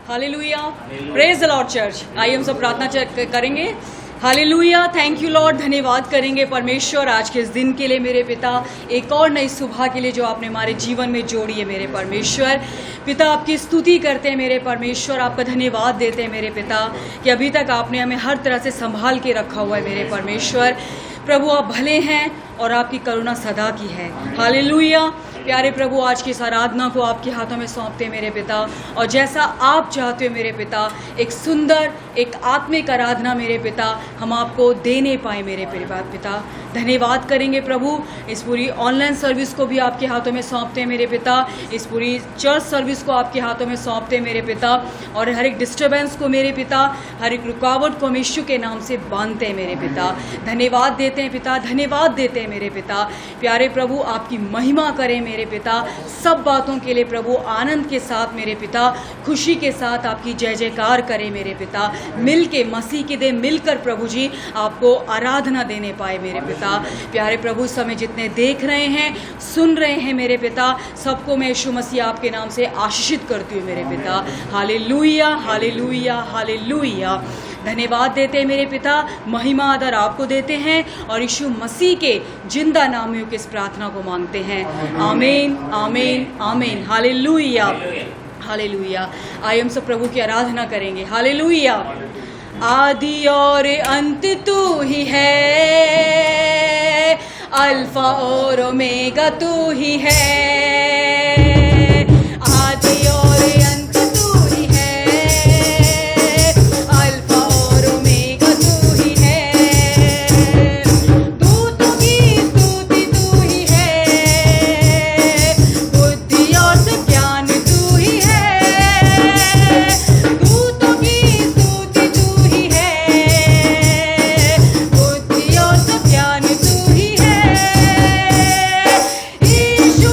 Hallelujah, praise the Lord church. आइए हम सब प्रार्थना करेंगे। हालेलुया, थैंक यू लॉर्ड, धन्यवाद करेंगे परमेश्वर आज के इस दिन के लिए मेरे पिता, एक और नई सुबह के लिए जो आपने हमारे जीवन में जोड़ी है मेरे परमेश्वर। पिता आपकी स्तुति करते हैं मेरे परमेश्वर, आपका धन्यवाद देते हैं मेरे पिता कि अभी तक आपने हमें हर तरह से संभाल के रखा हुआ है मेरे परमेश्वर। प्रभु आप भले हैं और आपकी करुणा सदा की है। हालेलुया, प्यारे प्रभु आज की इस आराधना को आपके हाथों में सौंपते हैं मेरे पिता, और जैसा आप चाहते हो मेरे पिता, एक सुंदर एक आत्मिक आराधना मेरे पिता हम आपको देने पाए मेरे पिता। धन्यवाद करेंगे प्रभु, इस पूरी ऑनलाइन सर्विस को भी आपके हाथों में सौंपते हैं मेरे पिता, इस पूरी चर्च सर्विस को आपके हाथों में सौंपते हैं मेरे पिता, और हर एक डिस्टर्बेंस को मेरे पिता, हर एक रुकावट को हम यीशु के नाम से बांधते हैं मेरे पिता। धन्यवाद देते हैं पिता, धन्यवाद देते हैं मेरे पिता। प्यारे प्रभु आपकी महिमा करें मेरे पिता, सब बातों के लिए प्रभु आनंद के साथ मेरे पिता, खुशी के साथ आपकी जय जयकार करें मेरे पिता। मिल के मसीह के दे मिलकर प्रभु जी आपको आराधना देने पाए मेरे पिता। प्यारे प्रभु इस समय जितने देख रहे हैं, सुन रहे हैं मेरे पिता, सबको मैं यीशु मसीह आपके नाम से आशीषित करती हूँ मेरे पिता। Hallelujah, hallelujah, hallelujah. धन्यवाद देते हैं मेरे पिता, महिमा आदर आपको देते हैं और यीशु मसीह के जिंदा नामियों की इस प्रार्थना को मांगते हैं। आमीन, आमीन, आमीन। Hallelujah, hallelujah. आइए हम सब प्रभु की आराधना करेंगे। हालेलुया। आदि और अंत तू ही है, अल्फा और ओमेगा तू ही है। आदि और अंत तू ही है, अल्फा और ओमेगा तू ही है। दूतों की स्तुति तू ही है, बुद्धि और ज्ञान तू ही है। दूतों की स्तुति तू ही है, बुद्धि और ज्ञान तू ही है। यीशु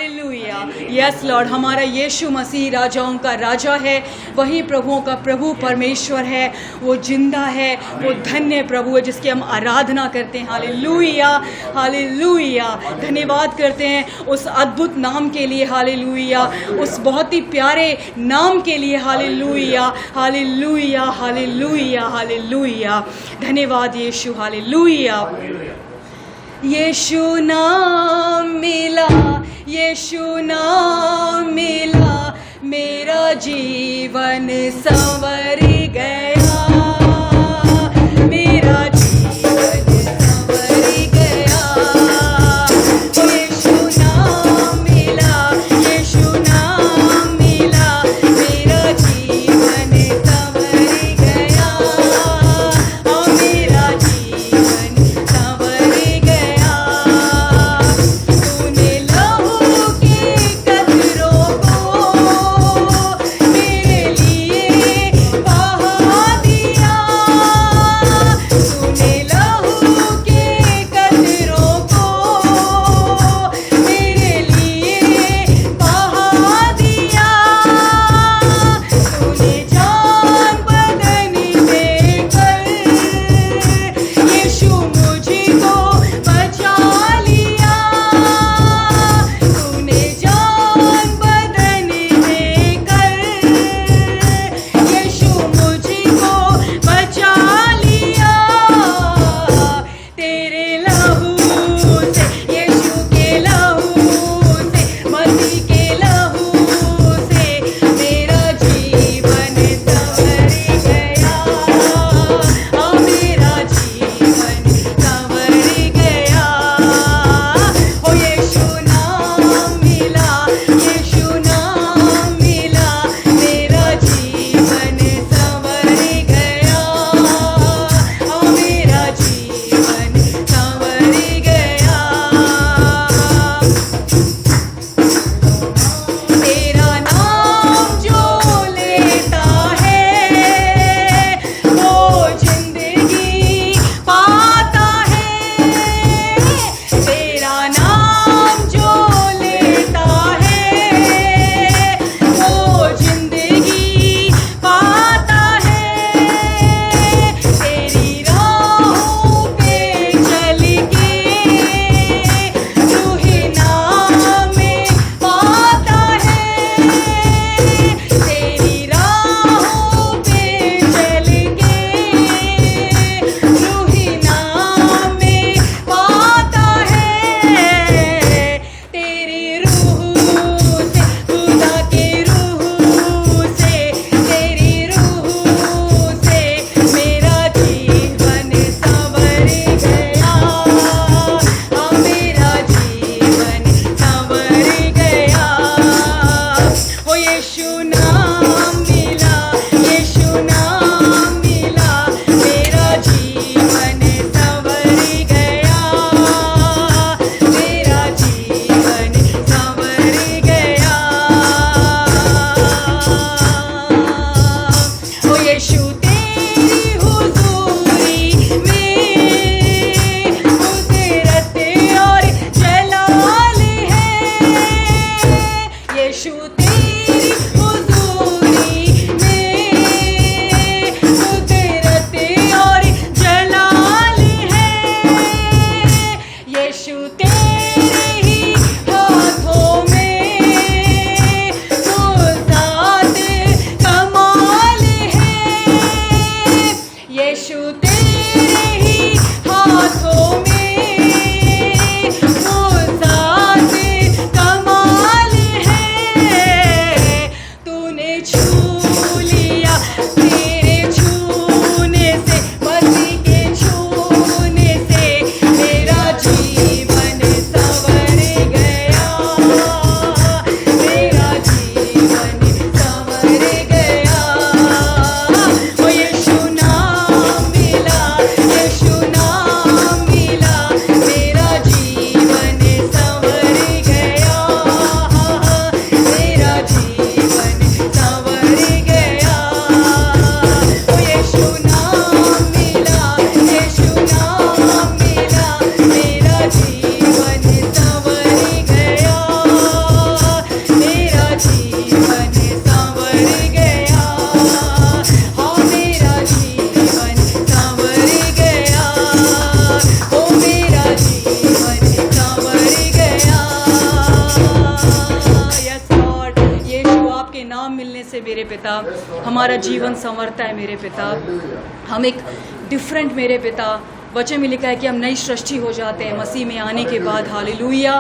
हालेलुया। यस लॉर्ड, हमारा यीशु मसीह राजाओं का राजा है, वही प्रभुओं का प्रभु परमेश्वर है, वो जिंदा है, वो धन्य प्रभु है जिसकी हम आराधना करते हैं। Hallelujah hallelujah. धन्यवाद करते हैं उस अद्भुत नाम के लिए, हालेलुया, उस बहुत ही प्यारे नाम के लिए, हालेलुया हालेलुया हालेलुया हालेलुया। धन्यवाद यीशु, हालेलुया। यीशु नाम मिला, यीशु नाम मिला, मेरा जीवन संवर गया, मेरा जीवन संवर गया। यीशु नाम मिला, यीशु नाम मिला, मेरा जीवन संवर गया, मेरा जीवन संवर गया। तूने लहू की कतरों को मेरे लिए मेरे पिता, हमारा जीवन संवरता है मेरे पिता। हम एक डिफरेंट मेरे पिता, वचन में लिखा है कि हम नई सृष्टि हो जाते हैं मसीह में आने के बाद। हालेलुया।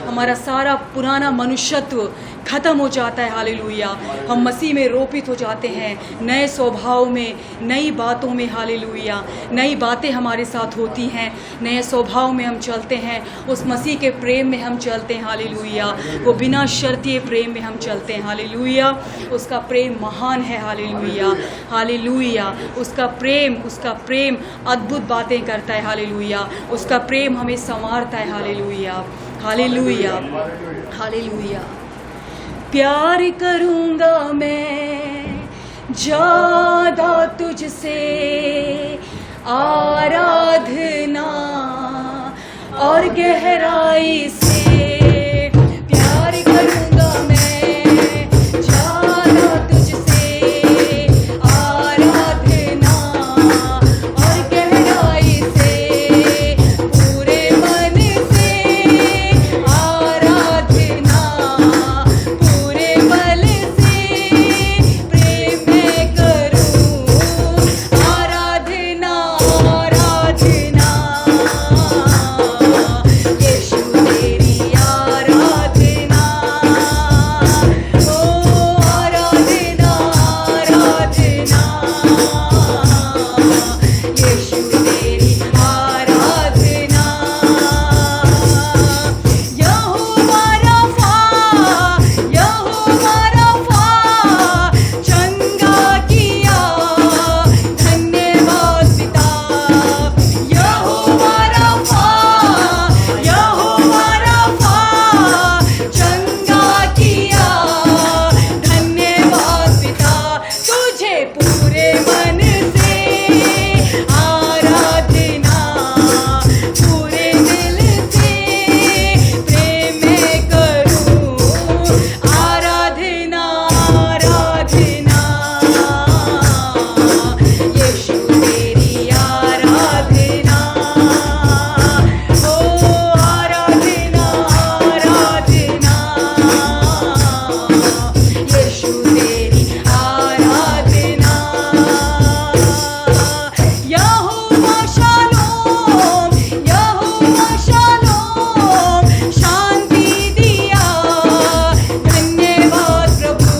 हमारा सारा पुराना मनुष्यत्व खत्म हो जाता है। हालेलुया। हम मसीह में रोपित हो जाते हैं, नए स्वभाव में, नई बातों में। हालेलुया। नई बातें हमारे साथ होती हैं, नए स्वभाव में हम चलते हैं, उस मसीह के प्रेम में हम चलते हैं। हालेलुया। वो बिना शर्तीय प्रेम में हम चलते हैं। हालेलुया। उसका प्रेम महान है। हालेलुया। हालेलुया। उसका प्रेम अद्भुत बातें करता है। हालेलुया। उसका प्रेम हमें संवारता है। हालेलुया। हालेलुया। हालेलुया। प्यार करूँगा मैं ज़्यादा तुझसे, आराधना और गहराई से। प्यार करूँगा मैं ज़्यादा तुझसे, आराधना और गहराई से, पूरे मन से आराधना, पूरे बल से प्रेम मैं करूँ, आराधना आराधना, यीशु तेरी आराधना, ओ आराधना आराधना, यीशु तेरी आराधना। यहोवा रफ़ा, यहोवा रफ़ा, चंगा किया, धन्यवाद पिता। यहोवा रफ़ा, यहोवा रफ़ा, चंगा किया, धन्यवाद पिता। तुझे पूरे मन से आराधना, पूरे दिल से प्रेम मैं करूँ, आराधना आराधना, यीशु तेरी आराधना, ओ आराधना आराधना, यीशु तेरी आराधना। यहोवा शालोम, यहोवा शालोम, शांति दिया, धन्यवाद प्रभु।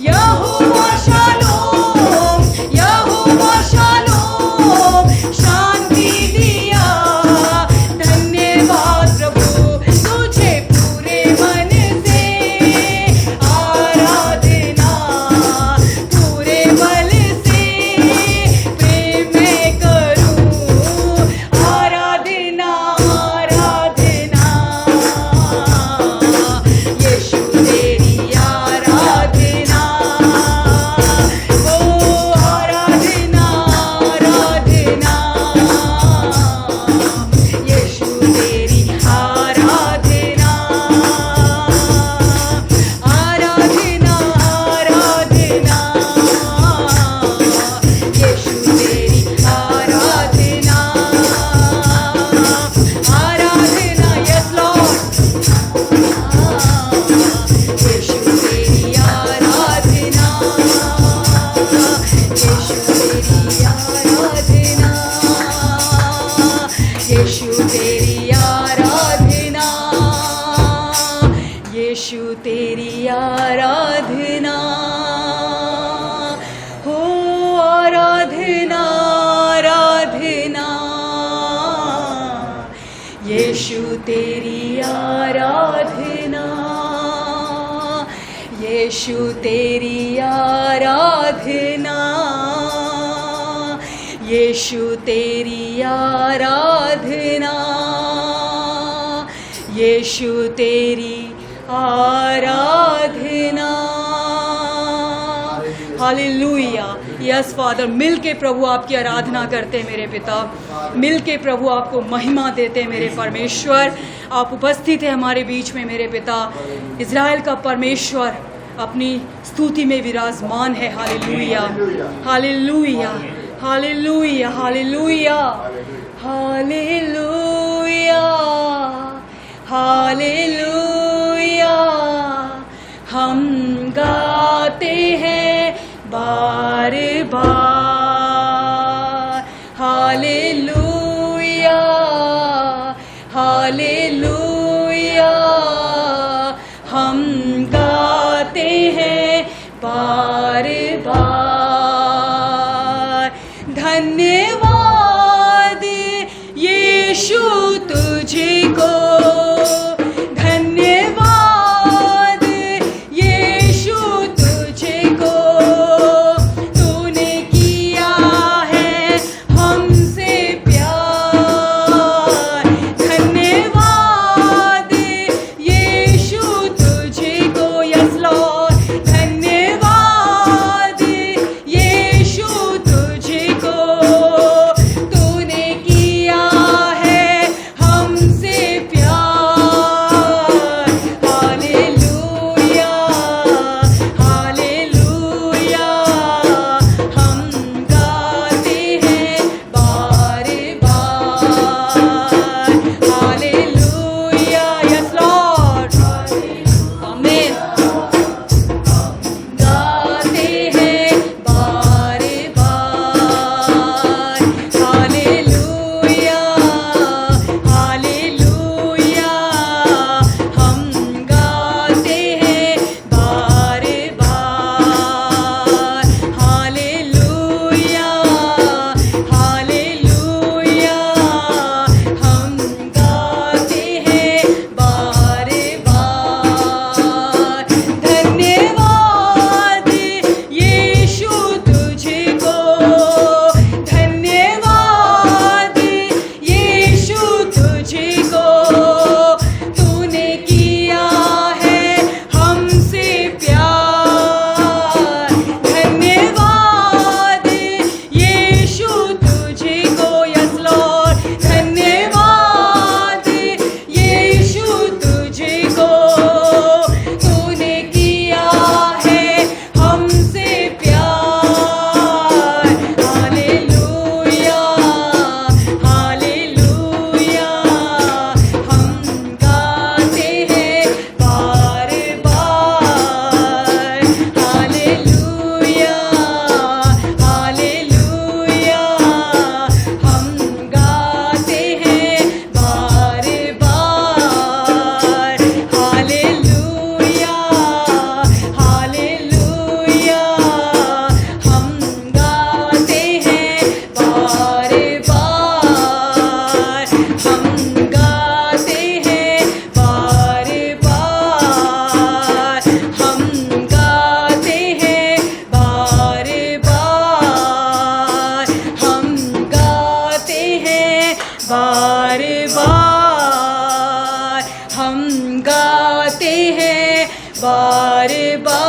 यहोवा शालोम, यहोवा शालोम, शांति दिया, धन्यवाद प्रभु। तुझे पूरे मन से आराधना, पूरे बल से प्रेम मैं करूँ, आराधना आराधना, यीशु तेरी आराधना, ओ आराधना आराधना, यीशु तेरी आराधना, आराधना आराधना, यीशु तेरी आराधना, आराधना। यस लॉर्ड, यीशु तेरी आराधना, यीशु तेरी आराधना, यीशु तेरी आराधना, यीशु तेरी आराधना, हो आराधना आराधना, यीशु तेरी आराधना, यीशु तेरी आराधना, यीशु तेरी आराधना, यीशु तेरी आराधना। हालेलुया। यस फादर, मिल के प्रभु आपकी आराधना करते हैं मेरे पिता, मिल के प्रभु आपको महिमा देते हैं मेरे परमेश्वर। आप उपस्थित हैं हमारे बीच में मेरे पिता। इज़राइल का परमेश्वर अपनी स्तुति में विराजमान है। Hallelujah hallelujah hallelujah hallelujah hallelujah hallelujah. हम गाते बार। हालेलुया हालेलुया, हम गाते हैं बार बार। धन्यवाद यीशु तुझको, धन्यवाद यीशु तुझको, तूने किया है हमसे प्यार। धन्यवाद यीशु तुझको, यस लॉर्ड, धन्यवाद यीशु तुझको, तूने किया है हमसे प्यार। हालेलुया हालेलुया, हम गाते हैं बार बार। हालेलुया, यस लॉर्ड, आमीन। गाते हैं बार बार। हालेलुया हालेलुया, हम गाते हैं बार बार। हालेलुया हालेलुया, हम गाते हैं बार बार। धन्यवाद यीशु तुझको, धन्यवाद यीशु तुझको, तूने किया है हमसे प्यार। धन्यवाद यीशु तुझको, यस लॉर्ड, धन्यवाद यीशु तुझको, तूने किया है हमसे प्यार। हालेलुया हालेलुया, हम गाते हैं बार बार। हालेलुया हालेलुया, हम गाते हैं बार बार। हालेलुया हालेलुया, हम गाते हैं बार बार। हम गाते हैं बार बार। हम गाते हैं बार बार। हम गाते हैं बार बार। हम गाते हैं बार बार।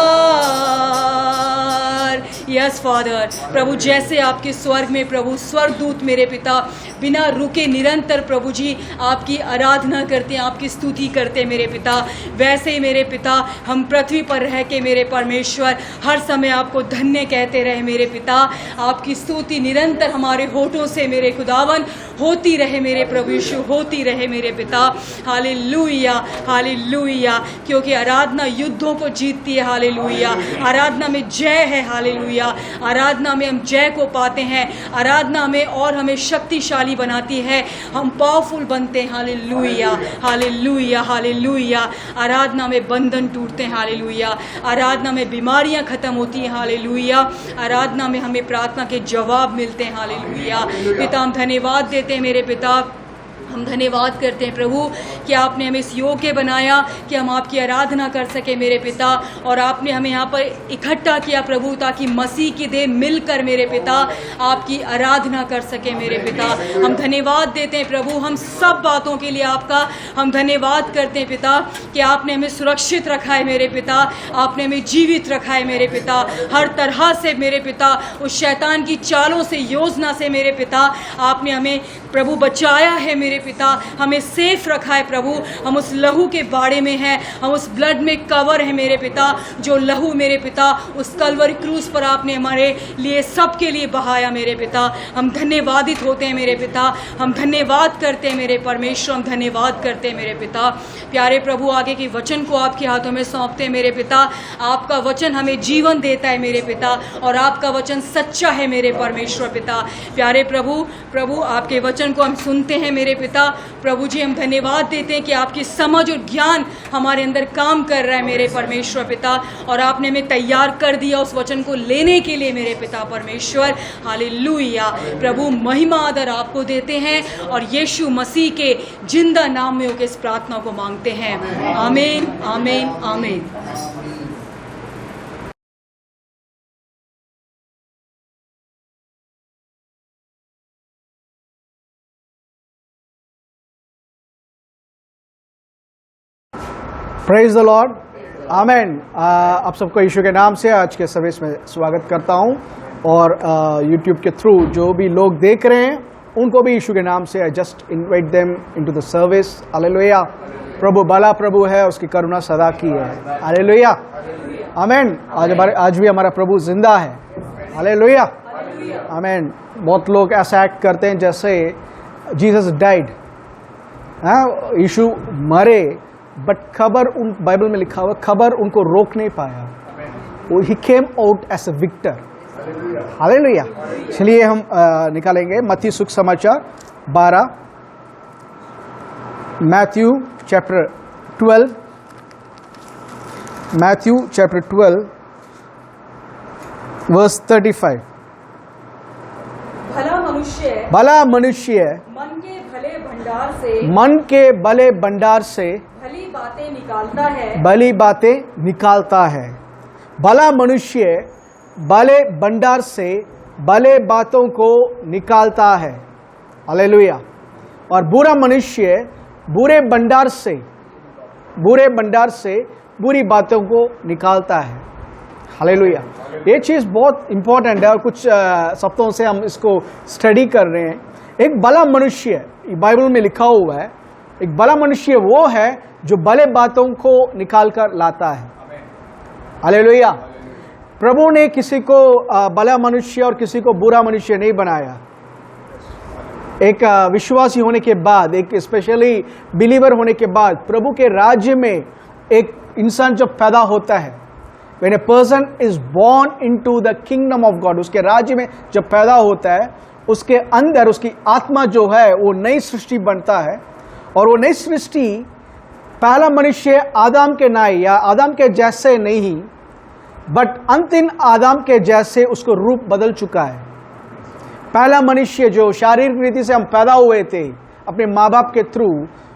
यस फादर, प्रभु जैसे आपके स्वर्ग में प्रभु स्वर्गदूत मेरे पिता बिना रुके निरंतर प्रभु जी आपकी आराधना करते हैं, आपकी स्तुति करते हैं मेरे पिता, वैसे ही मेरे पिता हम पृथ्वी पर रह के मेरे परमेश्वर हर समय आपको धन्य कहते रहे मेरे पिता। आपकी स्तुति निरंतर हमारे होठों से मेरे खुदावन होती रहे मेरे प्रभु यीशु, होती रहे मेरे पिता। हालेलुया हालेलुया, क्योंकि आराधना युद्धों को जीतती है। हालेलुया, आराधना में जय है। हालेलुया, आराधना में हम जय को पाते हैं। आराधना में और हमें शक्तिशाली बनाती है, हम पावरफुल बनते हैं। हालेलुया हालेलुया हालेलुया, आराधना में बंधन टूटते हैं। हालेलुया, आराधना में बीमारियां खत्म होती हैं। हालेलुया, आराधना में हमें प्रार्थना के जवाब मिलते हैं। हालेलुया, पिता हम धन्यवाद देते हैं मेरे पिता, हम धन्यवाद करते हैं प्रभु कि आपने हमें इस योग्य बनाया कि हम आपकी आराधना कर सके मेरे पिता, और आपने हमें यहाँ पर इकट्ठा किया प्रभु ताकि मसीह की देह मिलकर मेरे पिता आपकी आराधना कर सके मेरे पिता। हम धन्यवाद देते हैं प्रभु, हम सब बातों के लिए आपका हम धन्यवाद करते हैं पिता कि आपने हमें सुरक्षित रखा है मेरे पिता, आपने हमें जीवित रखा है मेरे पिता, हर तरह से मेरे पिता उस शैतान की चालों से योजना से मेरे पिता आपने हमें प्रभु बचाया है मेरे पिता हमें सेफ रखा है प्रभु। हम उस लहू के बाड़े में हैं, हम उस ब्लड में कवर है मेरे पिता। जो लहू मेरे पिता उस कलवरी क्रूस पर आपने हमारे लिए सबके लिए बहाया मेरे पिता। हम धन्यवादित होते हैं मेरे पिता, हम धन्यवाद करते हैं मेरे परमेश्वर, हम धन्यवाद करते हैं मेरे पिता। प्यारे प्रभु, आगे के वचन को आपके हाथों में सौंपते हैं मेरे पिता। आपका वचन हमें जीवन देता है मेरे पिता, और आपका वचन सच्चा है मेरे परमेश्वर पिता। प्यारे प्रभु आपके वचन को हम सुनते हैं मेरे पिता। प्रभु जी, हम धन्यवाद देते हैं कि आपकी समझ और ज्ञान हमारे अंदर काम कर रहा है मेरे परमेश्वर पिता, और आपने हमें तैयार कर दिया उस वचन को लेने के लिए मेरे पिता परमेश्वर। हालेलुया। प्रभु, महिमा आदर आपको देते हैं और यीशु मसीह के जिंदा नाम में होकर इस प्रार्थना को मांगते हैं। आमीन, आमीन, आमीन। प्रेज द लॉर्ड, आमेन। आप सबको यीशु के नाम से आज के सर्विस में स्वागत करता हूं, और यूट्यूब के थ्रू जो भी लोग देख रहे हैं उनको भी यीशु के नाम से I just invite them into the service. Hallelujah. प्रभु भला प्रभु है, उसकी करुणा सदा की है। Hallelujah, amen. आज भी हमारा प्रभु जिंदा है। Hallelujah, amen. बहुत लोग ऐसा एक्ट करते हैं जैसे जीसस डाइड, यीशु मरे, बट खबर उन बाइबल में लिखा हुआ खबर उनको रोक नहीं पाया। वो he came out as a victor. Hallelujah. चलिए हम निकालेंगे मत्ती सुख समाचार 12, Matthew chapter 12, Matthew chapter 12 verse 35। भला मनुष्य मन के भले भंडार से भली बातें निकालता है। भला मनुष्य भले भंडार से भले बातों को निकालता है। हालेलुया। और बुरा मनुष्य बुरे भंडार से बुरी बातों को निकालता है। हालेलुया। ये चीज़ बहुत इंपॉर्टेंट है, और कुछ सप्ताहों से हम इसको स्टडी कर रहे हैं। एक भला मनुष्य बाइबल में लिखा हुआ है, एक भला मनुष्य वो है जो भले बातों को निकाल कर लाता है। हालेलुया। प्रभु ने किसी को भला मनुष्य और किसी को बुरा मनुष्य नहीं बनाया। एक विश्वासी होने के बाद, एक स्पेशली बिलीवर होने के बाद, प्रभु के राज्य में एक इंसान जब पैदा होता है, When a person is born into the kingdom of God, उसके राज्य में जब पैदा होता है, उसके अंदर उसकी आत्मा जो है वो नई सृष्टि बनता है। और वो नई सृष्टि पहला मनुष्य आदम के नाई या आदम के जैसे नहीं, बट अंतिम आदम के जैसे उसको रूप बदल चुका है। पहला मनुष्य जो शारीरिक रीति से हम पैदा हुए थे अपने माँ बाप के थ्रू,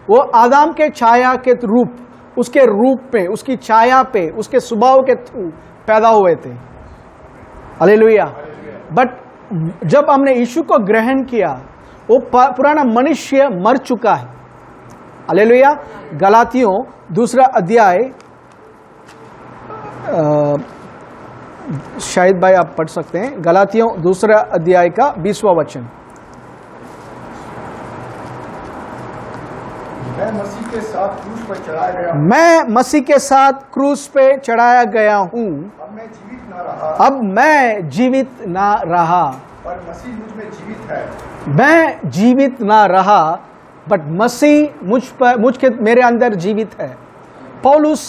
वो आदम के छाया के रूप, उसके रूप पे, उसकी छाया पे, उसके स्वभाव के थ्रू पैदा हुए थे। हालेलुया। बट जब हमने यीशु को ग्रहण किया, वो पुराना मनुष्य मर चुका है। हालेलुया। गलातियों 2 अध्याय, शायद भाई आप पढ़ सकते हैं, गलातियों 2 अध्याय का 20वां वचन। मैं मसीह के साथ क्रूस पर चढ़ाया गया हूँ। मैं मसीह के साथ क्रूस पे चढ़ाया गया हूँ। अब मैं जीवित ना रहा, पर मसीह मुझ में जीवित है। मैं जीवित ना रहा, बट मसीह मुझ के मेरे अंदर जीवित है। पौलुस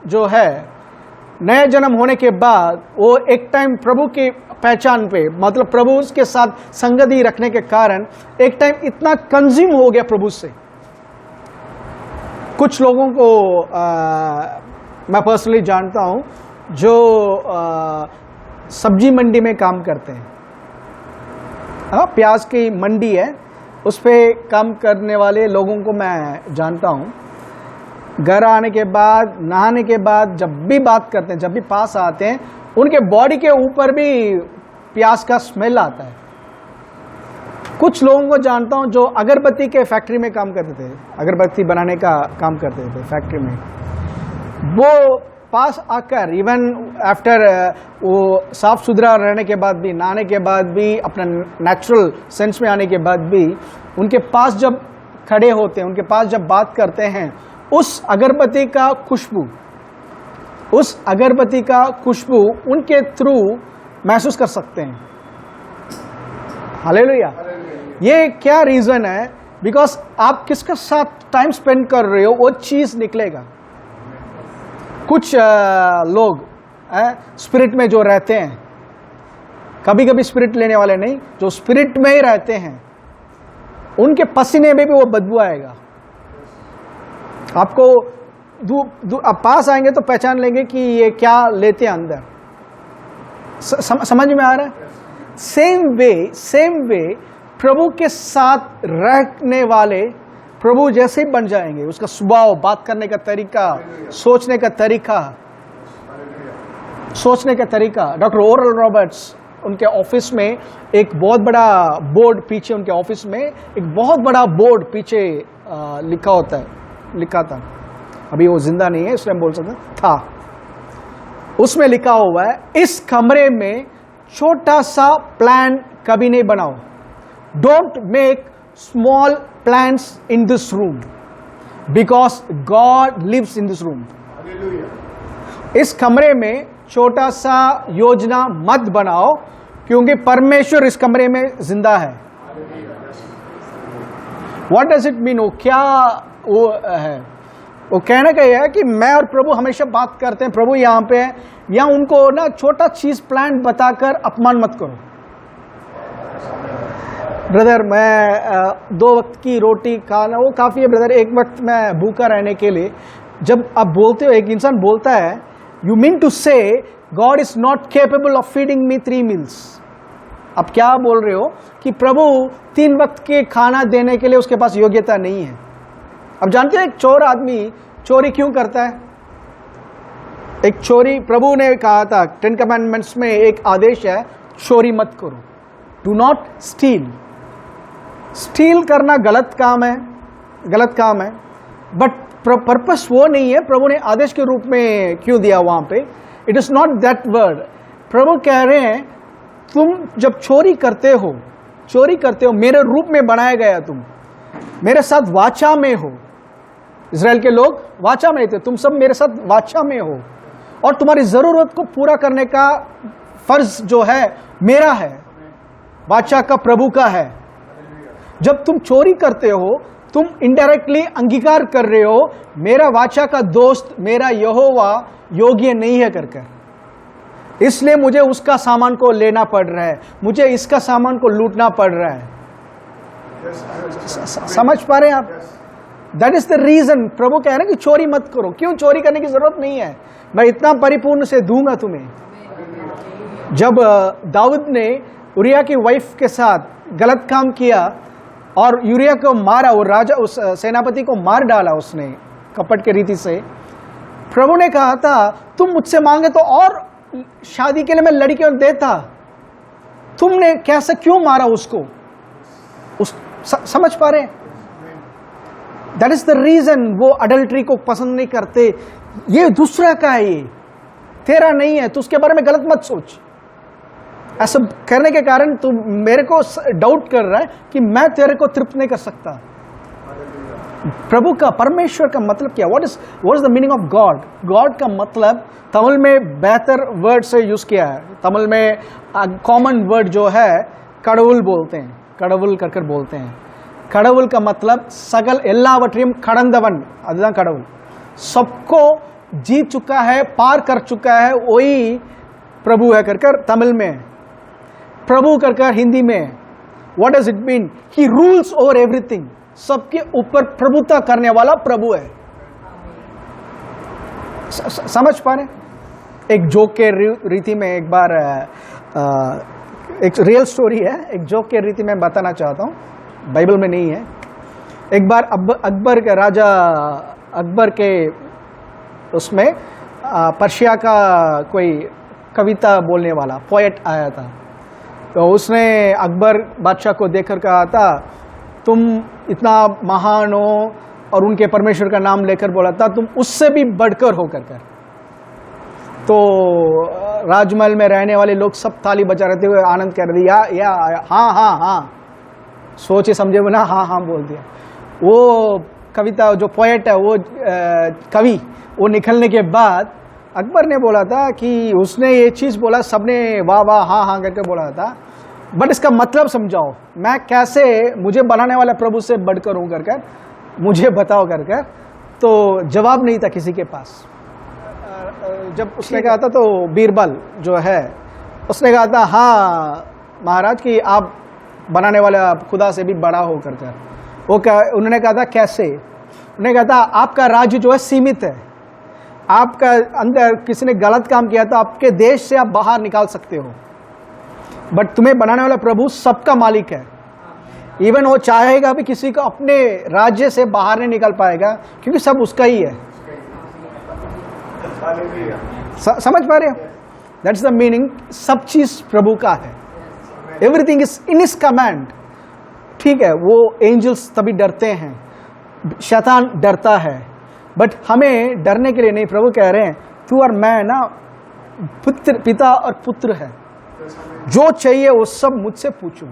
जो है, नए जन्म होने के बाद वो एक टाइम प्रभु की पहचान पे, मतलब प्रभु के साथ संगति रखने के कारण एक टाइम इतना कंज्यूम हो गया प्रभु से। कुछ लोगों को मैं पर्सनली जानता हूं जो सब्जी मंडी में काम करते हैं। प्याज की मंडी है, उस पर काम करने वाले लोगों को मैं जानता हूं। घर आने के बाद, नहाने के बाद जब भी बात करते हैं, जब भी पास आते हैं, उनके बॉडी के ऊपर भी प्याज का स्मेल आता है। कुछ लोगों को जानता हूं जो अगरबत्ती के फैक्ट्री में काम करते थे, अगरबत्ती बनाने का काम करते थे फैक्ट्री में। वो पास आकर इवन आफ्टर वो साफ सुथरा रहने के बाद भी, नहाने के बाद भी, अपना नेचुरल सेंस में आने के बाद भी, उनके पास जब खड़े होते हैं, उनके पास जब बात करते हैं, उस अगरबत्ती का खुशबू उनके थ्रू महसूस कर सकते हैं। हालेलुया। ये क्या रीजन है? बिकॉज आप किसके साथ टाइम स्पेंड कर रहे हो वो चीज निकलेगा। कुछ लोग स्पिरिट में जो रहते हैं, कभी कभी स्पिरिट लेने वाले नहीं, जो स्पिरिट में ही रहते हैं, उनके पसीने में भी वो बदबू आएगा। आपको आप पास आएंगे तो पहचान लेंगे कि ये क्या लेते हैं अंदर। समझ में आ रहा है? सेम वे प्रभु के साथ रहने वाले प्रभु जैसे ही बन जाएंगे। उसका स्वभाव, बात करने का तरीका, सोचने का तरीका। डॉक्टर ओरल रॉबर्ट्स, उनके ऑफिस में एक बहुत बड़ा बोर्ड पीछे, उनके ऑफिस में एक बहुत बड़ा बोर्ड पीछे लिखा था। अभी वो जिंदा नहीं है इसलिए हम बोल सकते था। उसमें लिखा हुआ है, इस कमरे में छोटा सा प्लान कभी नहीं बनाओ। Don't make small plans in this room because God lives in this room. इस कमरे में छोटा सा योजना मत बनाओ क्योंकि परमेश्वर इस कमरे में जिंदा है। What does it mean? वो क्या वो है? वो कहने का यह है कि मैं और प्रभु हमेशा बात करते हैं, प्रभु यहाँ पे है, या उनको ना छोटा चीज प्लान बताकर अपमान मत करो। ब्रदर, मैं 2 वक्त की रोटी खाना वो काफी है ब्रदर, एक वक्त मैं भूखा रहने के लिए। जब आप बोलते हो, एक इंसान बोलता है, यू मीन टू से God is not capable of feeding me 3 meals. अब क्या बोल रहे हो कि प्रभु 3 वक्त के खाना देने के लिए उसके पास योग्यता नहीं है। अब जानते हैं एक चोर आदमी चोरी क्यों करता है? एक चोरी, प्रभु ने कहा था 10 कमांडमेंट्स में एक आदेश है, चोरी मत करो, डू नॉट स्टील। स्टील करना गलत काम है, बट पर्पस वो नहीं है। प्रभु ने आदेश के रूप में क्यों दिया वहां पे? It is not that word. प्रभु कह रहे हैं, तुम जब चोरी करते हो मेरे रूप में बनाया गया, तुम मेरे साथ वाचा में हो। इज़राइल के लोग वाचा में थे, तुम सब मेरे साथ वाचा में हो, और तुम्हारी जरूरत को पूरा करने का फर्ज जो है मेरा है, वाचा का प्रभु का है। जब तुम चोरी करते हो, तुम इनडायरेक्टली अंगीकार कर रहे हो मेरा वाचा का दोस्त, मेरा यहोवा योग्य नहीं है कर। इसलिए मुझे उसका सामान को लेना पड़ रहा है, मुझे इसका सामान को लूटना पड़ रहा है। समझ पा रहे हैं आप? That is the reason. प्रभु कह रहे हैं कि चोरी मत करो। क्यों? चोरी करने की जरूरत नहीं है, मैं इतना परिपूर्ण से दूंगा तुम्हें। जब दाऊद ने उरिया की वाइफ के साथ गलत काम किया और यूरिया को मारा, वो राजा, उस सेनापति को मार डाला उसने कपट के रीति से, प्रभु ने कहा था तुम मुझसे मांगे तो और शादी के लिए मैं लड़कियों देता, तुमने कैसे क्यों मारा उसको? समझ पा रहे? दैट इज द रीजन वो अडल्ट्री को पसंद नहीं करते। ये दूसरा का है, ये तेरा नहीं है, तो उसके बारे में गलत मत सोच। ऐसा करने के कारण तू मेरे को डाउट कर रहा है कि मैं तेरे को तृप्त नहीं कर सकता। प्रभु का, परमेश्वर का मतलब क्या? What is the meaning of God? God का मतलब तमिल में बेहतर वर्ड से यूज किया है। तमिल में कॉमन वर्ड जो है கடவுள் बोलते हैं, கடவுள் कर बोलते हैं। கடவுள் का मतलब सगल எல்லாவற்றையும் கடந்தவன், அதுதான் கடவுள்। सबको जीत चुका है, पार कर चुका है, वही प्रभु है कर तमिल में, प्रभु कर हिंदी में। What does it mean? He rules over everything. सबके ऊपर प्रभुता करने वाला प्रभु है। समझ पा रहे? एक जोक के रीति में एक बार एक रियल स्टोरी है, एक जोक के रीति में बताना चाहता हूँ, बाइबल में नहीं है। एक बार अकबर के राजा, अकबर के उसमें पर्शिया का कोई कविता बोलने वाला पोएट आया था, तो उसने अकबर बादशाह को देखकर कहा था तुम इतना महान हो, और उनके परमेश्वर का नाम लेकर बोला था तुम उससे भी बढ़कर हो कर। तो राजमहल में रहने वाले लोग सब ताली बजा रहे थे, आनंद कर दिया, या हाँ हाँ हाँ, सोचे समझे ना, हाँ हाँ बोल दिया। वो कविता जो पोएट है वो कवि वो निकलने के बाद अकबर ने बोला था कि उसने ये चीज़ बोला, सबने वाह वाह हाँ हाँ करके बोला था, बट इसका मतलब समझाओ, मैं कैसे मुझे बनाने वाला प्रभु से बढ़कर हूँ कर मुझे बताओ कर तो जवाब नहीं था किसी के पास। जब उसने कहा था तो बीरबल जो है उसने कहा था हाँ महाराज कि आप बनाने वाला खुदा से भी बड़ा हो कर वो क्या, उन्होंने कहा था कैसे, उन्होंने कहा था आपका राज्य जो है सीमित है, आपका अंदर किसी ने गलत काम किया तो आपके देश से आप बाहर निकाल सकते हो, बट तुम्हें बनाने वाला प्रभु सबका मालिक है। इवन वो चाहेगा भी किसी को अपने राज्य से बाहर नहीं निकाल पाएगा क्योंकि सब उसका ही है। समझ पा रहे हो? दैट्स द मीनिंग, सब चीज प्रभु का है, everything is in his command. ठीक है, वो एंजल्स तभी डरते हैं, शैतान डरता है, बट हमें डरने के लिए नहीं। प्रभु कह रहे हैं तू और मैं ना पुत्र, पिता और पुत्र है, जो चाहिए वो सब मुझसे पूछो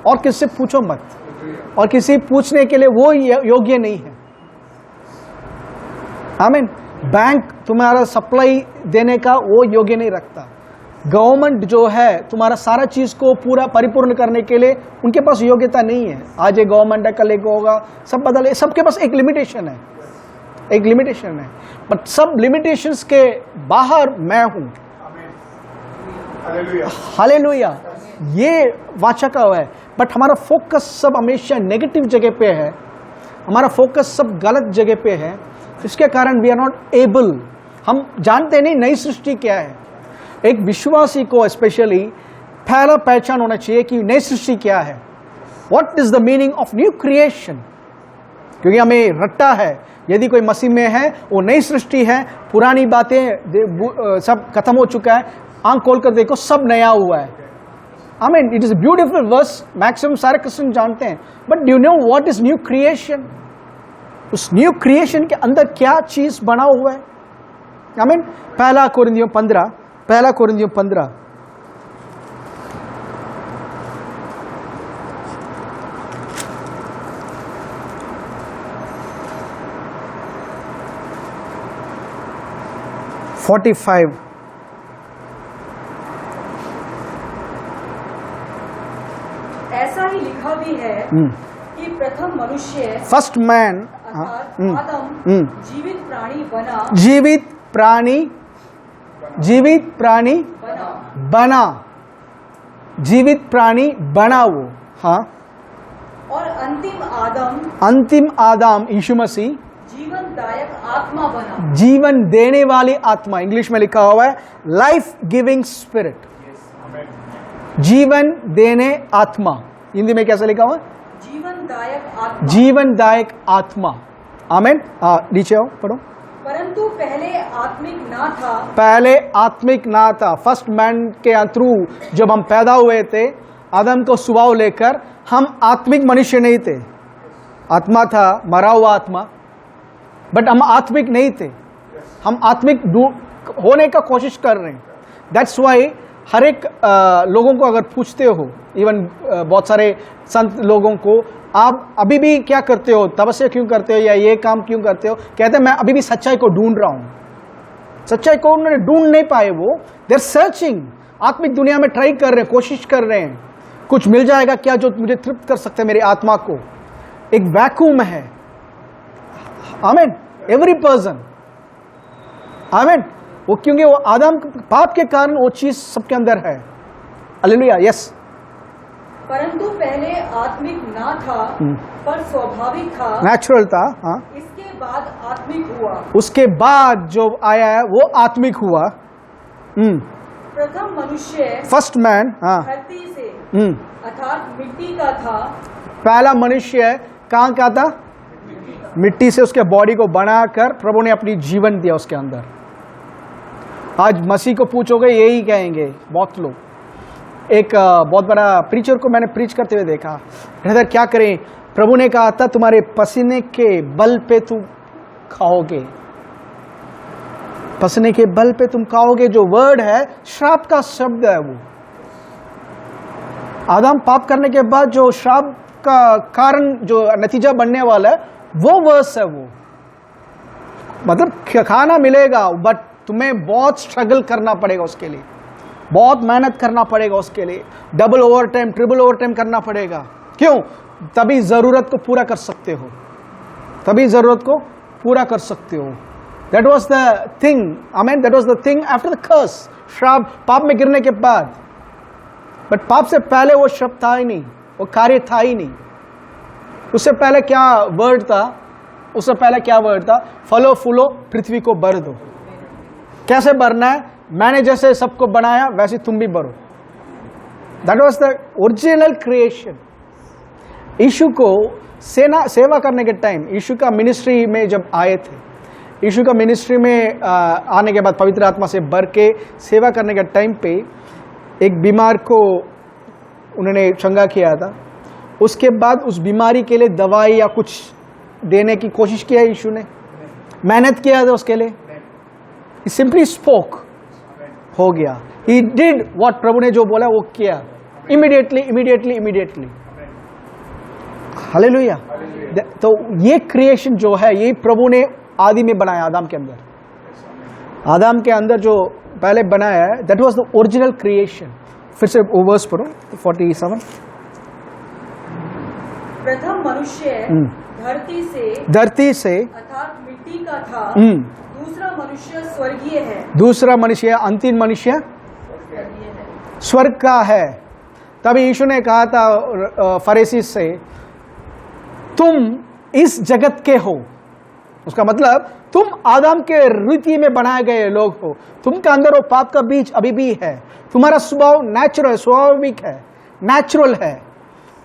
और किससे पूछो मत, और किसी पूछने के लिए वो योग्य नहीं है। आमीन। बैंक तुम्हारा सप्लाई देने का वो योग्य नहीं रखता, गवर्नमेंट जो है तुम्हारा सारा चीज को पूरा परिपूर्ण करने के लिए उनके पास योग्यता नहीं है। आज एक गवर्नमेंट है, कल एक होगा, सब बदले, सबके पास एक लिमिटेशन है, एक लिमिटेशन है, बट सब लिमिटेशंस के बाहर मैं हूं। हालेलुया, ये वाचा का है। बट हमारा फोकस सब हमेशा नेगेटिव जगह पे है, हमारा फोकस सब गलत जगह पे है, इसके कारण वी आर नॉट एबल। हम जानते नहीं नई सृष्टि क्या है। एक विश्वासी को स्पेशली पहला पहचान होना चाहिए कि नई सृष्टि क्या है, what is the meaning of new creation, क्योंकि हमें रट्टा है यदि कोई मसीह में है वो नई सृष्टि है, पुरानी बातें सब खत्म हो चुका है, आंख खोलकर देखो सब नया हुआ है। I mean it is a beautiful verse, maximum सारे क्रिश्चियन जानते हैं, but do you know what is new creation? उस न्यू क्रिएशन के अंदर क्या चीज बना हुआ है? आई मीन पहला कोरिन्थियों 15 45 ऐसा ही लिखा भी है कि प्रथम मनुष्य फर्स्ट मैन अर्थात आदम जीवित प्राणी बना वो, हाँ, और अंतिम आदम यीशु मसीह जीवनदायक आत्मा बना, जीवन देने वाली आत्मा, इंग्लिश में लिखा हुआ है लाइफ गिविंग स्पिरिट, जीवन देने आत्मा। हिंदी में कैसे लिखा हुआ? जीवनदायक आत्मा। आमीन। नीचे आओ पढ़ो। परंतु पहले आत्मिक ना था। फर्स्ट मैन के थ्रू जब हम पैदा हुए थे, आदम को स्वभाव लेकर हम आत्मिक मनुष्य नहीं थे। आत्मा था, मरा हुआ आत्मा, बट हम आत्मिक नहीं थे। हम आत्मिक होने का कोशिश कर रहे हैं। दैट्स वाई हर एक लोगों को अगर पूछते हो, इवन बहुत सारे संत लोगों को, आप अभी भी क्या करते हो, तपस्या क्यों करते हो या ये काम क्यों करते हो, कहते हैं मैं अभी भी सच्चाई को ढूंढ रहा हूं। सच्चाई को उन्होंने ढूंढ नहीं पाए, वो दे आर सर्चिंग, आत्मिक दुनिया में ट्राई कर रहे हैं, कोशिश कर रहे हैं, कुछ मिल जाएगा क्या जो मुझे तृप्त कर सकता है मेरी आत्मा को। एक वैक्यूम है। आमीन। एवरी पर्सन, आमीन। वो क्योंकि वो आदम पाप के कारण वो चीज सबके अंदर है। हालेलुया। यस। परंतु पहले आत्मिक ना था, पर स्वाभाविक था, नेचुरल था। हाँ, इसके बाद आत्मिक हुआ। उसके बाद जो आया है वो आत्मिक हुआ। प्रथम मनुष्य फर्स्ट मैन, हाँ, धरती से अर्थात मिट्टी का था। पहला मनुष्य कहाँ का था? मिट्टी से उसके बॉडी को बनाकर प्रभु ने अपनी जीवन दिया उसके अंदर। आज मसीह को पूछोगे यही कहेंगे बहुत लोग। एक बहुत बड़ा प्रीचर को मैंने प्रीच करते हुए देखा, ब्रदर क्या करें, प्रभु ने कहा था तुम्हारे पसीने के बल पे तुम खाओगे, पसीने के बल पे तुम खाओगे। जो वर्ड है श्राप का शब्द है। वो आदम पाप करने के बाद जो श्राप का कारण जो नतीजा बनने वाला है वो वर्स है। वो मतलब खाना मिलेगा बट तुम्हें बहुत स्ट्रगल करना पड़ेगा उसके लिए, बहुत मेहनत करना पड़ेगा उसके लिए, double over time triple over time करना पड़ेगा। क्यों? तभी जरूरत को पूरा कर सकते हो, तभी जरूरत को पूरा कर सकते हो। That was the thing, amen, that was the thing after the curse, श्राप, पाप में गिरने के बाद। बट पाप से पहले वो शब्द था ही नहीं, वो कार्य था ही नहीं। उससे पहले क्या वर्ड था? उससे पहले क्या वर्ड था? फलो फूलो पृथ्वी को भर दो। कैसे भरना है? मैंने जैसे सबको बनाया वैसे तुम भी भरो। That was the original creation. यीशु को सेवा करने के टाइम, यीशु का मिनिस्ट्री में जब आए थे, यीशु का मिनिस्ट्री में आने के बाद पवित्र आत्मा से भर के सेवा करने के टाइम पे एक बीमार को उन्होंने चंगा किया था। उसके बाद उस बीमारी के लिए दवाई या कुछ देने की कोशिश किया यीशु ने, मेहनत किया था उसके लिए। He simply spoke, हो गया। He did what प्रभु ने जो बोला वो किया, immediately। हालेलुया। तो ये क्रिएशन जो है ये प्रभु ने आदि में बनाया, आदम के अंदर जो पहले बनाया है, that was the original creation. फिर से वो वर्स पढ़ो 47। प्रथम मनुष्य धरती से अर्थात मिट्टी का था, दूसरा मनुष्य स्वर्गीय है। दूसरा मनुष्य, अंतिम मनुष्य स्वर्ग का है। तभी यीशु ने कहा था फरीसी से, तुम इस जगत के हो। उसका मतलब तुम आदम के रीति में बनाए गए लोग हो, तुमके अंदर वो पाप का बीज अभी भी है, तुम्हारा स्वभाव नेचुरल, स्वाभाविक है, नेचुरल है।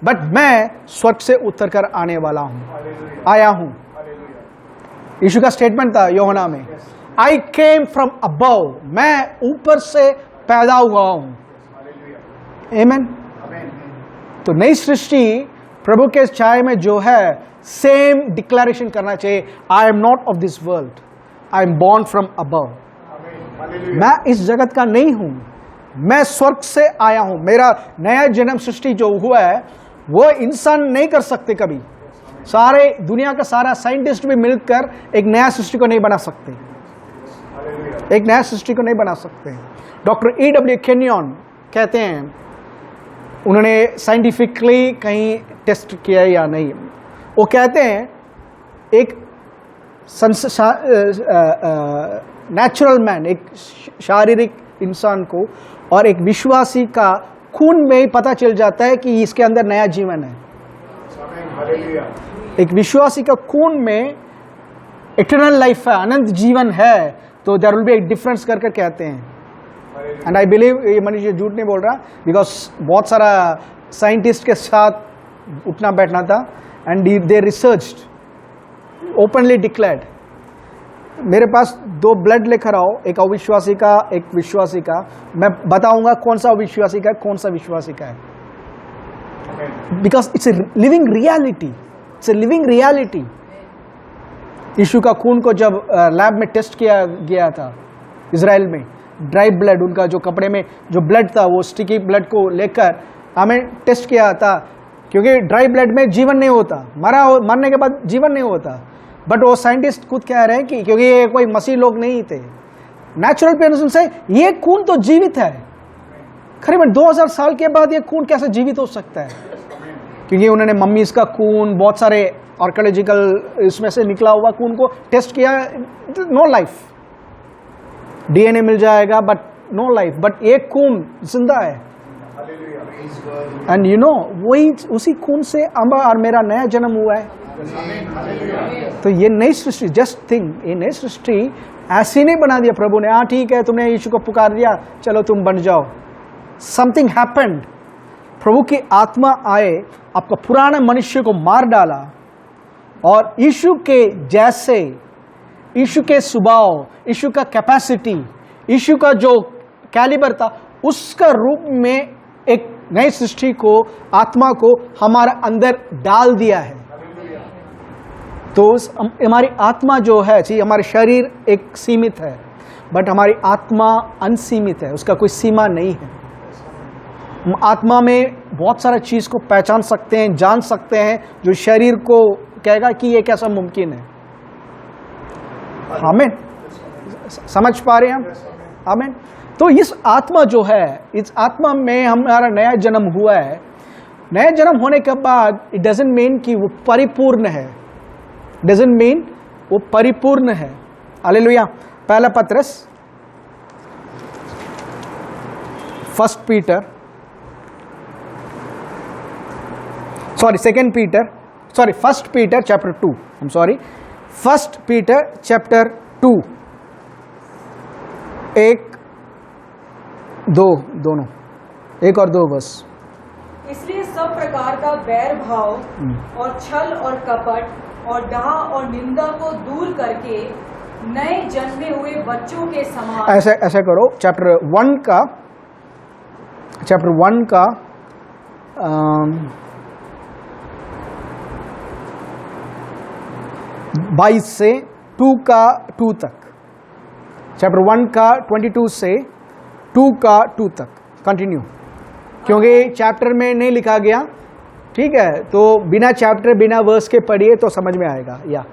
बट मैं स्वर्ग से उतर कर आने वाला हूं, आया हूं। यीशु का स्टेटमेंट था यूहन्ना में, आई केम फ्रॉम अबव, मैं ऊपर से पैदा हुआ हूं। आमीन। तो नई सृष्टि प्रभु के छाये में जो है, सेम डिक्लेरेशन करना चाहिए, I am not of this world, I am born from above. मैं इस जगत का नहीं हूं, मैं स्वर्ग से आया हूं। मेरा नया जन्म सृष्टि जो हुआ है वो इंसान नहीं कर सकते कभी। सारे दुनिया का सारा साइंटिस्ट भी मिलकर एक नया सृष्टि को नहीं बना सकते, एक नया सृष्टि को नहीं बना सकते। Doctor E.W. केनियन कहते हैं, उन्होंने साइंटिफिकली कहीं टेस्ट किया या नहीं, वो कहते हैं एक नेचुरल मैन, एक शारीरिक इंसान को और एक विश्वासी का खून में ही पता चल जाता है कि इसके अंदर नया जीवन है। एक विश्वासी का खून में इटर्नल लाइफ है, अनंत जीवन है। तो देयर विल बी एक डिफरेंस करके कहते हैं। एंड आई बिलीव ये मनुष्य झूठ नहीं बोल रहा, बिकॉज बहुत सारा साइंटिस्ट के साथ उठना बैठना था and they researched, openly declared. मेरे पास 2 ब्लड लेकर आओ, एक अविश्वासी का, एक विश्वासी का, मैं बताऊंगा कौन सा अविश्वासी का है, कौन सा विश्वासी का है। Because it's a living reality, it's a living reality. यीशु का खून को जब लैब में टेस्ट किया गया था इजराइल में, ड्राई ब्लड, उनका जो कपड़े में जो ब्लड था वो स्टिकी ब्लड को लेकर हमें टेस्ट किया था, क्योंकि ड्राई ब्लड में जीवन नहीं होता, मरने के बाद जीवन नहीं होता। बट वो साइंटिस्ट खुद कह रहे हैं कि क्योंकि ये कोई मसीह लोग नहीं थे, नेचुरल पर्सन से ये खून तो जीवित है। करीबन 2000 साल के बाद ये खून कैसे जीवित हो सकता है? क्योंकि उन्होंने मम्मीज का खून, बहुत सारे आर्कियोलॉजिकल इसमें से निकला हुआ खून को टेस्ट किया, नो लाइफ, डीएनए मिल जाएगा बट नो लाइफ, बट एक खून जिंदा है। एंड यू नो, वही उसी खून से अम्बा और मेरा नया जन्म हुआ है। तो ये नई सृष्टि, जस्ट थिंक, ये नई सृष्टि ऐसी नहीं बना दिया प्रभु ने, हाँ ठीक है तुमने यीशु को पुकार दिया चलो तुम बन जाओ। Something happened. प्रभु की आत्मा आए, आपका पुराना मनुष्य को मार डाला और यीशु के जैसे, यीशु के स्वभाव, यीशु का कैपेसिटी, यीशु का जो कैलिबर था उसका रूप में एक नई सृष्टि को, आत्मा को हमारे अंदर डाल दिया है। तो हमारी आत्मा जो है, हमारे शरीर एक सीमित है बट हमारी आत्मा अनसीमित है, उसका कोई सीमा नहीं है। हम आत्मा में बहुत सारा चीज़ को पहचान सकते हैं, जान सकते हैं, जो शरीर को कहेगा कि ये कैसा मुमकिन है। आमीन। समझ पा रहे हैं हम? आमीन। तो इस आत्मा जो है, इस आत्मा में हमारा नया जन्म हुआ है। नया जन्म होने के बाद इट डजंट मीन कि वो परिपूर्ण है, डजंट मीन वो परिपूर्ण है। हालेलुया। पहला पत्रस, first Peter, first Peter chapter 2, I'm sorry, first Peter chapter 2, 1, 2 दोनों, 1 और 2 बस। इसलिए सब प्रकार का बैर भाव और छल और कपट और डाह और निंदा को दूर करके नए जन्मे हुए बच्चों के समान ऐसे करो। चैप्टर 1 का 22 से 2 का 2 तक, चैप्टर 1 का 22 से 2 का 2 तक कंटिन्यू, क्योंकि चैप्टर में नहीं लिखा गया, ठीक है? तो बिना चैप्टर बिना वर्स के पढ़िए तो समझ में आएगा। या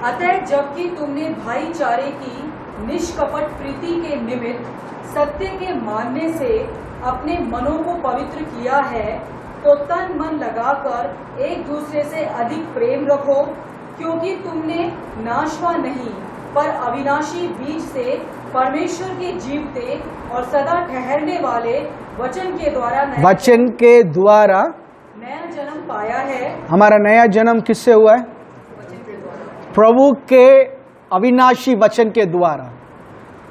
अतः जबकि तुमने भाईचारे की निष्कपट प्रीति के निमित्त सत्य के मानने से अपने मनों को पवित्र किया है, तो तन मन लगाकर एक दूसरे से अधिक प्रेम रखो, क्योंकि तुमने नाशवान नहीं पर अविनाशी बीज से परमेश्वर के जीवते और सदा ठहरने वाले वचन के द्वारा नया जन्म पाया है। हमारा नया जन्म किससे हुआ है? प्रभु के अविनाशी वचन के द्वारा।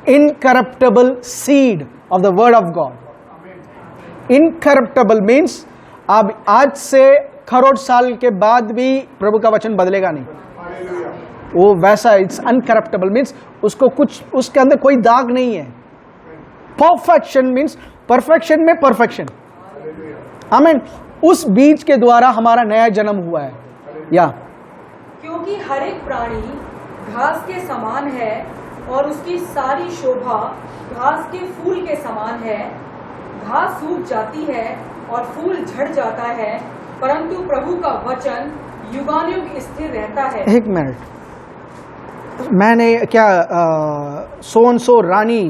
Incorruptible seed of the word of God. Incorruptible means अब आज से करोड़ साल के बाद भी प्रभु का वचन बदलेगा नहीं, वो वैसा। इट्स अनकरप्टेबल मीन्स उसको कुछ, उसके अंदर कोई दाग नहीं है। परफेक्शन मीन्स परफेक्शन में परफेक्शन। आमीन। उस बीज के द्वारा हमारा नया जन्म हुआ है। या क्योंकि हर एक प्राणी घास के समान है और उसकी सारी शोभा घास के फूल के समान है। घास सूख जाती है और फूल झड़ जाता है, परंतु प्रभु का वचन युगानुयुग स्थिर रहता है। एक मिनट, मैंने क्या सो रानी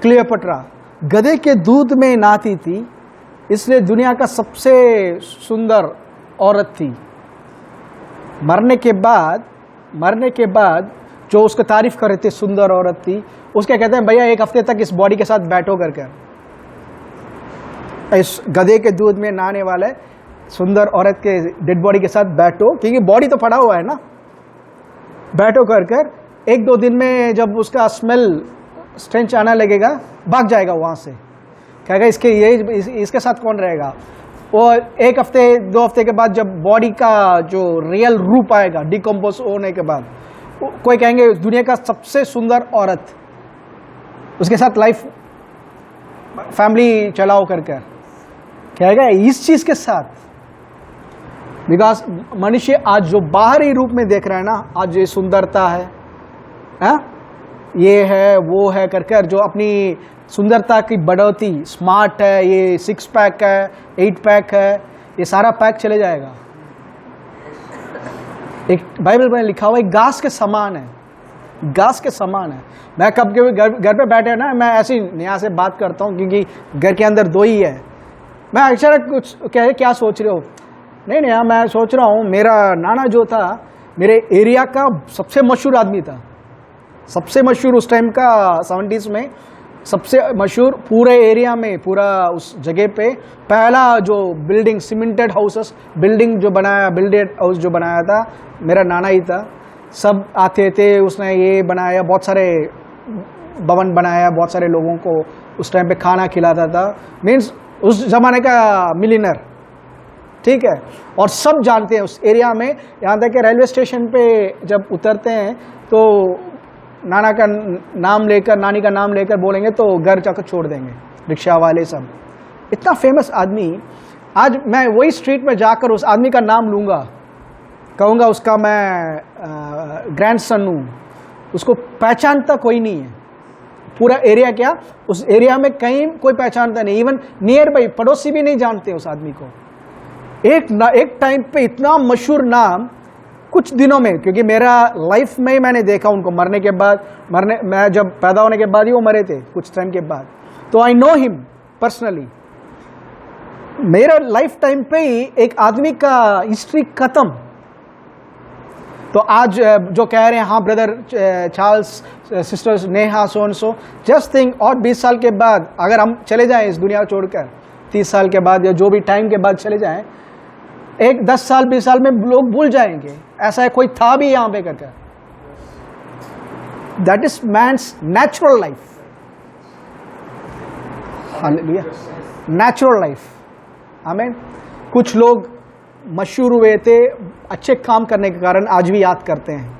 क्लियोपेट्रा गधे के दूध में नहाती थी, इसलिए दुनिया का सबसे सुंदर औरत थी। मरने के बाद जो उसको तारीफ कर रहे थे, सुंदर औरत थी, उसके कहते हैं भैया 1 हफ्ते तक इस बॉडी के साथ बैठो करके, इस गधे के दूध में नहाने वाले सुंदर औरत के डेड बॉडी के साथ बैठो, क्योंकि बॉडी तो पड़ा हुआ है ना। बैठो कर 1-2 दिन में जब उसका स्मेल स्ट्रेंच आना लगेगा, भाग जाएगा वहाँ से, कहेगा इसके साथ कौन रहेगा। और 1 हफ्ते 2 हफ्ते के बाद जब बॉडी का जो रियल रूप आएगा डिकम्पोज होने के बाद, कोई कहेंगे दुनिया का सबसे सुंदर औरत, उसके साथ लाइफ फैमिली चलाओ करके, कहेगा इस चीज के साथ। बिकॉज मनुष्य आज जो बाहरी रूप में देख रहा है ना, आज ये सुंदरता है, ये है वो है करके, जो अपनी सुंदरता की बढ़ोती, स्मार्ट है, ये 6 पैक है, 8 पैक है, ये सारा पैक चले जाएगा। एक बाइबल में लिखा हुआ है घास के समान है, घास के समान है। मैं कब के घर पे बैठे ना, मैं ऐसी यहाँ से बात करता हूँ, क्योंकि घर के अंदर 2 ही है। मैं अक्सर कुछ कहे क्या सोच रहे हो, नहीं यार, मैं सोच रहा हूँ मेरा नाना जो था मेरे एरिया का सबसे मशहूर आदमी था, सबसे मशहूर उस टाइम का 70s में, सबसे मशहूर पूरे एरिया में, पूरा उस जगह पे पहला जो बिल्डिंग, सीमेंटेड हाउसेस बिल्डिंग जो बनाया, बिल्डेड हाउस जो बनाया था, मेरा नाना ही था। सब आते थे, उसने ये बनाया, बहुत सारे भवन बनाया, बहुत सारे लोगों को उस टाइम पे खाना खिलाता था। मीन्स उस जमाने का मिलियनर, ठीक है। और सब जानते हैं उस एरिया में, यहाँ तक कि रेलवे स्टेशन पे जब उतरते हैं तो नाना का नाम लेकर, नानी का नाम लेकर बोलेंगे तो घर जाकर छोड़ देंगे रिक्शा वाले सब। इतना फेमस आदमी, आज मैं वही स्ट्रीट में जाकर उस आदमी का नाम लूँगा, कहूँगा उसका मैं ग्रैंडसन हूँ, उसको पहचानता कोई नहीं है, पूरा एरिया क्या, उस एरिया में कहीं कोई पहचानता नहीं, इवन नियर बाई पड़ोसी भी नहीं जानते उस आदमी को। एक टाइम पे इतना मशहूर नाम कुछ दिनों में, क्योंकि मेरा लाइफ में ही मैंने देखा उनको मरने के बाद, मैं जब पैदा होने के बाद ही वो मरे थे कुछ टाइम के बाद, तो आई नो हिम पर्सनली। मेरा लाइफ टाइम पे ही एक आदमी का हिस्ट्री खत्म। तो आज जो कह रहे हैं हाँ brother Charles, sisters Neha, so and so, just think और 20 साल के बाद अगर हम चले जाएं इस दुनिया छोड़कर, 30 साल के बाद या जो भी टाइम के बाद चले जाएं, एक 10 साल 20 साल में लोग भूल जाएंगे ऐसा है कोई था भी यहां पे करके। That is man's natural life, hallelujah, natural life, amen. कुछ लोग मशहूर हुए थे अच्छे काम करने के कारण, आज भी याद करते हैं।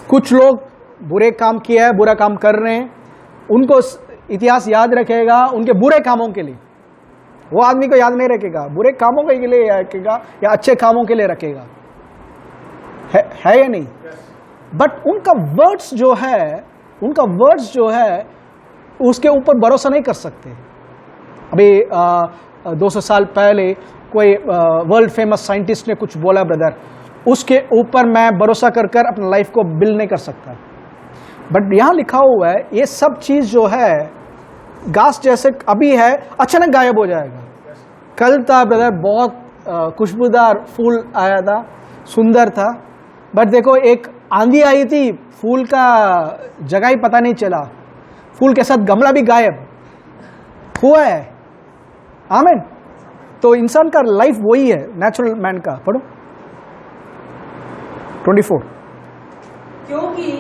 कुछ लोग बुरे काम किया है, बुरा काम कर रहे हैं, उनको इतिहास याद रखेगा उनके बुरे कामों के लिए। वो आदमी को याद नहीं रखेगा, बुरे कामों के लिए रखेगा या अच्छे कामों के लिए रखेगा, है या नहीं? बट उनका वर्ड्स जो है उसके ऊपर भरोसा नहीं कर सकते। अभी 200 साल पहले कोई वर्ल्ड फेमस साइंटिस्ट ने कुछ बोला ब्रदर, उसके ऊपर मैं भरोसा कर कर अपनी लाइफ को बिल्ड नहीं कर सकता। बट यहाँ लिखा हुआ है ये सब चीज़ जो है घास जैसे अभी है, अचानक गायब हो जाएगा। कल था ब्रदर, बहुत खुशबूदार फूल आया था, सुंदर था, बट देखो एक आंधी आई थी, फूल का जगह ही पता नहीं चला, फूल के साथ गमला भी गायब हुआ है, आमीन। तो इंसान का लाइफ वही है, नेचुरल मैन का। पढ़ो 24। क्योंकि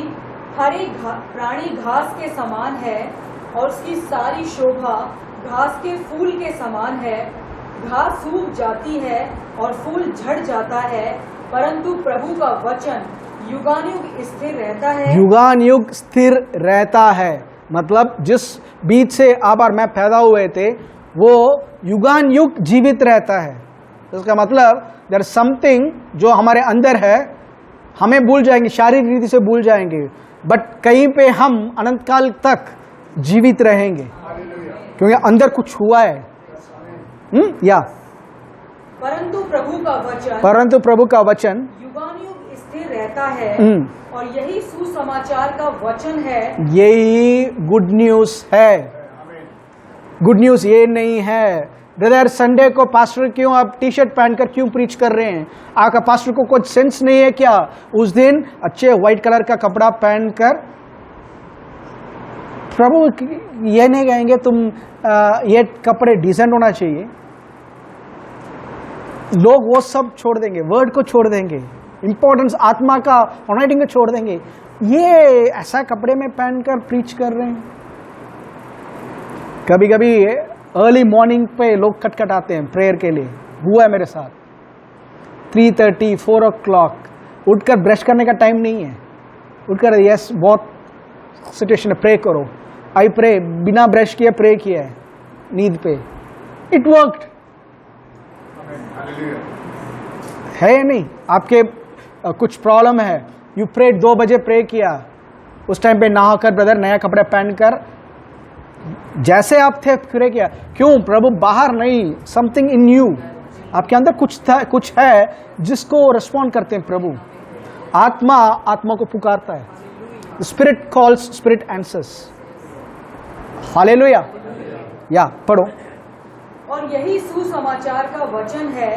हर एक प्राणी घास के समान है और उसकी सारी शोभा घास के फूल के समान है। घास सूख जाती है और फूल झड़ जाता है, परंतु प्रभु का वचन युगानुयुग स्थिर रहता है। युगानुयुग स्थिर रहता है मतलब जिस बीज से आप और मैं पैदा हुए थे वो युगानुयुग जीवित रहता है। इसका मतलब देयर इज समथिंग जो हमारे अंदर है, हमें भूल जाएंगे, शारीरिक रीति से भूल जाएंगे, बट कहीं पे हम अनंत काल तक जीवित रहेंगे क्योंकि अंदर कुछ हुआ है। या परंतु प्रभु का वचन युगानुयुग स्थिर रहता है और यही सुसमाचार का वचन है। यही गुड न्यूज है। गुड न्यूज ये नहीं है ब्रदर संडे को पास्टर क्यों आप टी शर्ट पहनकर क्यों प्रीच कर रहे हैं? आपका पास्टर को कुछ सेंस नहीं है क्या? उस दिन अच्छे व्हाइट कलर का कपड़ा पहनकर प्रभु ये नहीं कहेंगे तुम ये कपड़े डिसेंट होना चाहिए। लोग वो सब छोड़ देंगे, वर्ड को छोड़ देंगे, इंपॉर्टेंस आत्मा का अनॉइंटिंग को छोड़ देंगे। ये ऐसा कपड़े में पहनकर प्रीच कर रहे हैं। कभी कभी अर्ली मॉर्निंग पे लोग खटखटाते हैं प्रेयर के लिए, हुआ है मेरे साथ। 3:30 4 o'clock उठकर ब्रश करने का टाइम नहीं है, उठकर यस बहुत सिचुएशन है, प्रे करो। आई प्रे, बिना ब्रश किए प्रे किया है नींद पे, इट वर्कड है या नहीं? आपके कुछ प्रॉब्लम है, यू प्रे 2 बजे प्रे किया, उस टाइम पे नहाकर ब्रदर नया कपड़ा पहनकर जैसे आप थे प्रे किया। क्यों? प्रभु बाहर नहीं, समथिंग इन यू, आपके अंदर कुछ था, कुछ है जिसको रिस्पॉन्ड करते हैं प्रभु। आत्मा को पुकारता है, spirit calls, spirit answers. Hallelujah. या पढ़ो। और यही सुसमाचार का वचन है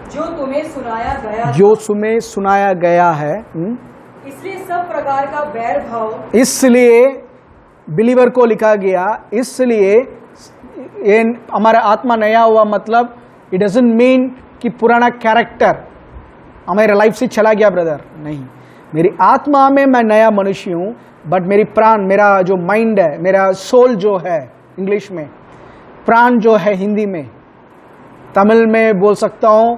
जो तुम्हें सुनाया गया, जो तुम्हें सुनाया गया है। इसलिए सब प्रकार का बैर भाव, इसलिए बिलीवर को लिखा गया, इसलिए ये हमारा आत्मा नया हुआ मतलब इट डजंट मीन कि पुराना कैरेक्टर हमारे लाइफ से चला गया ब्रदर, नहीं। मेरी आत्मा में मैं नया मनुष्य हूँ, बट मेरी प्राण, मेरा जो माइंड है, मेरा सोल जो है इंग्लिश में, प्राण जो है हिंदी में, तमिल में बोल सकता हूँ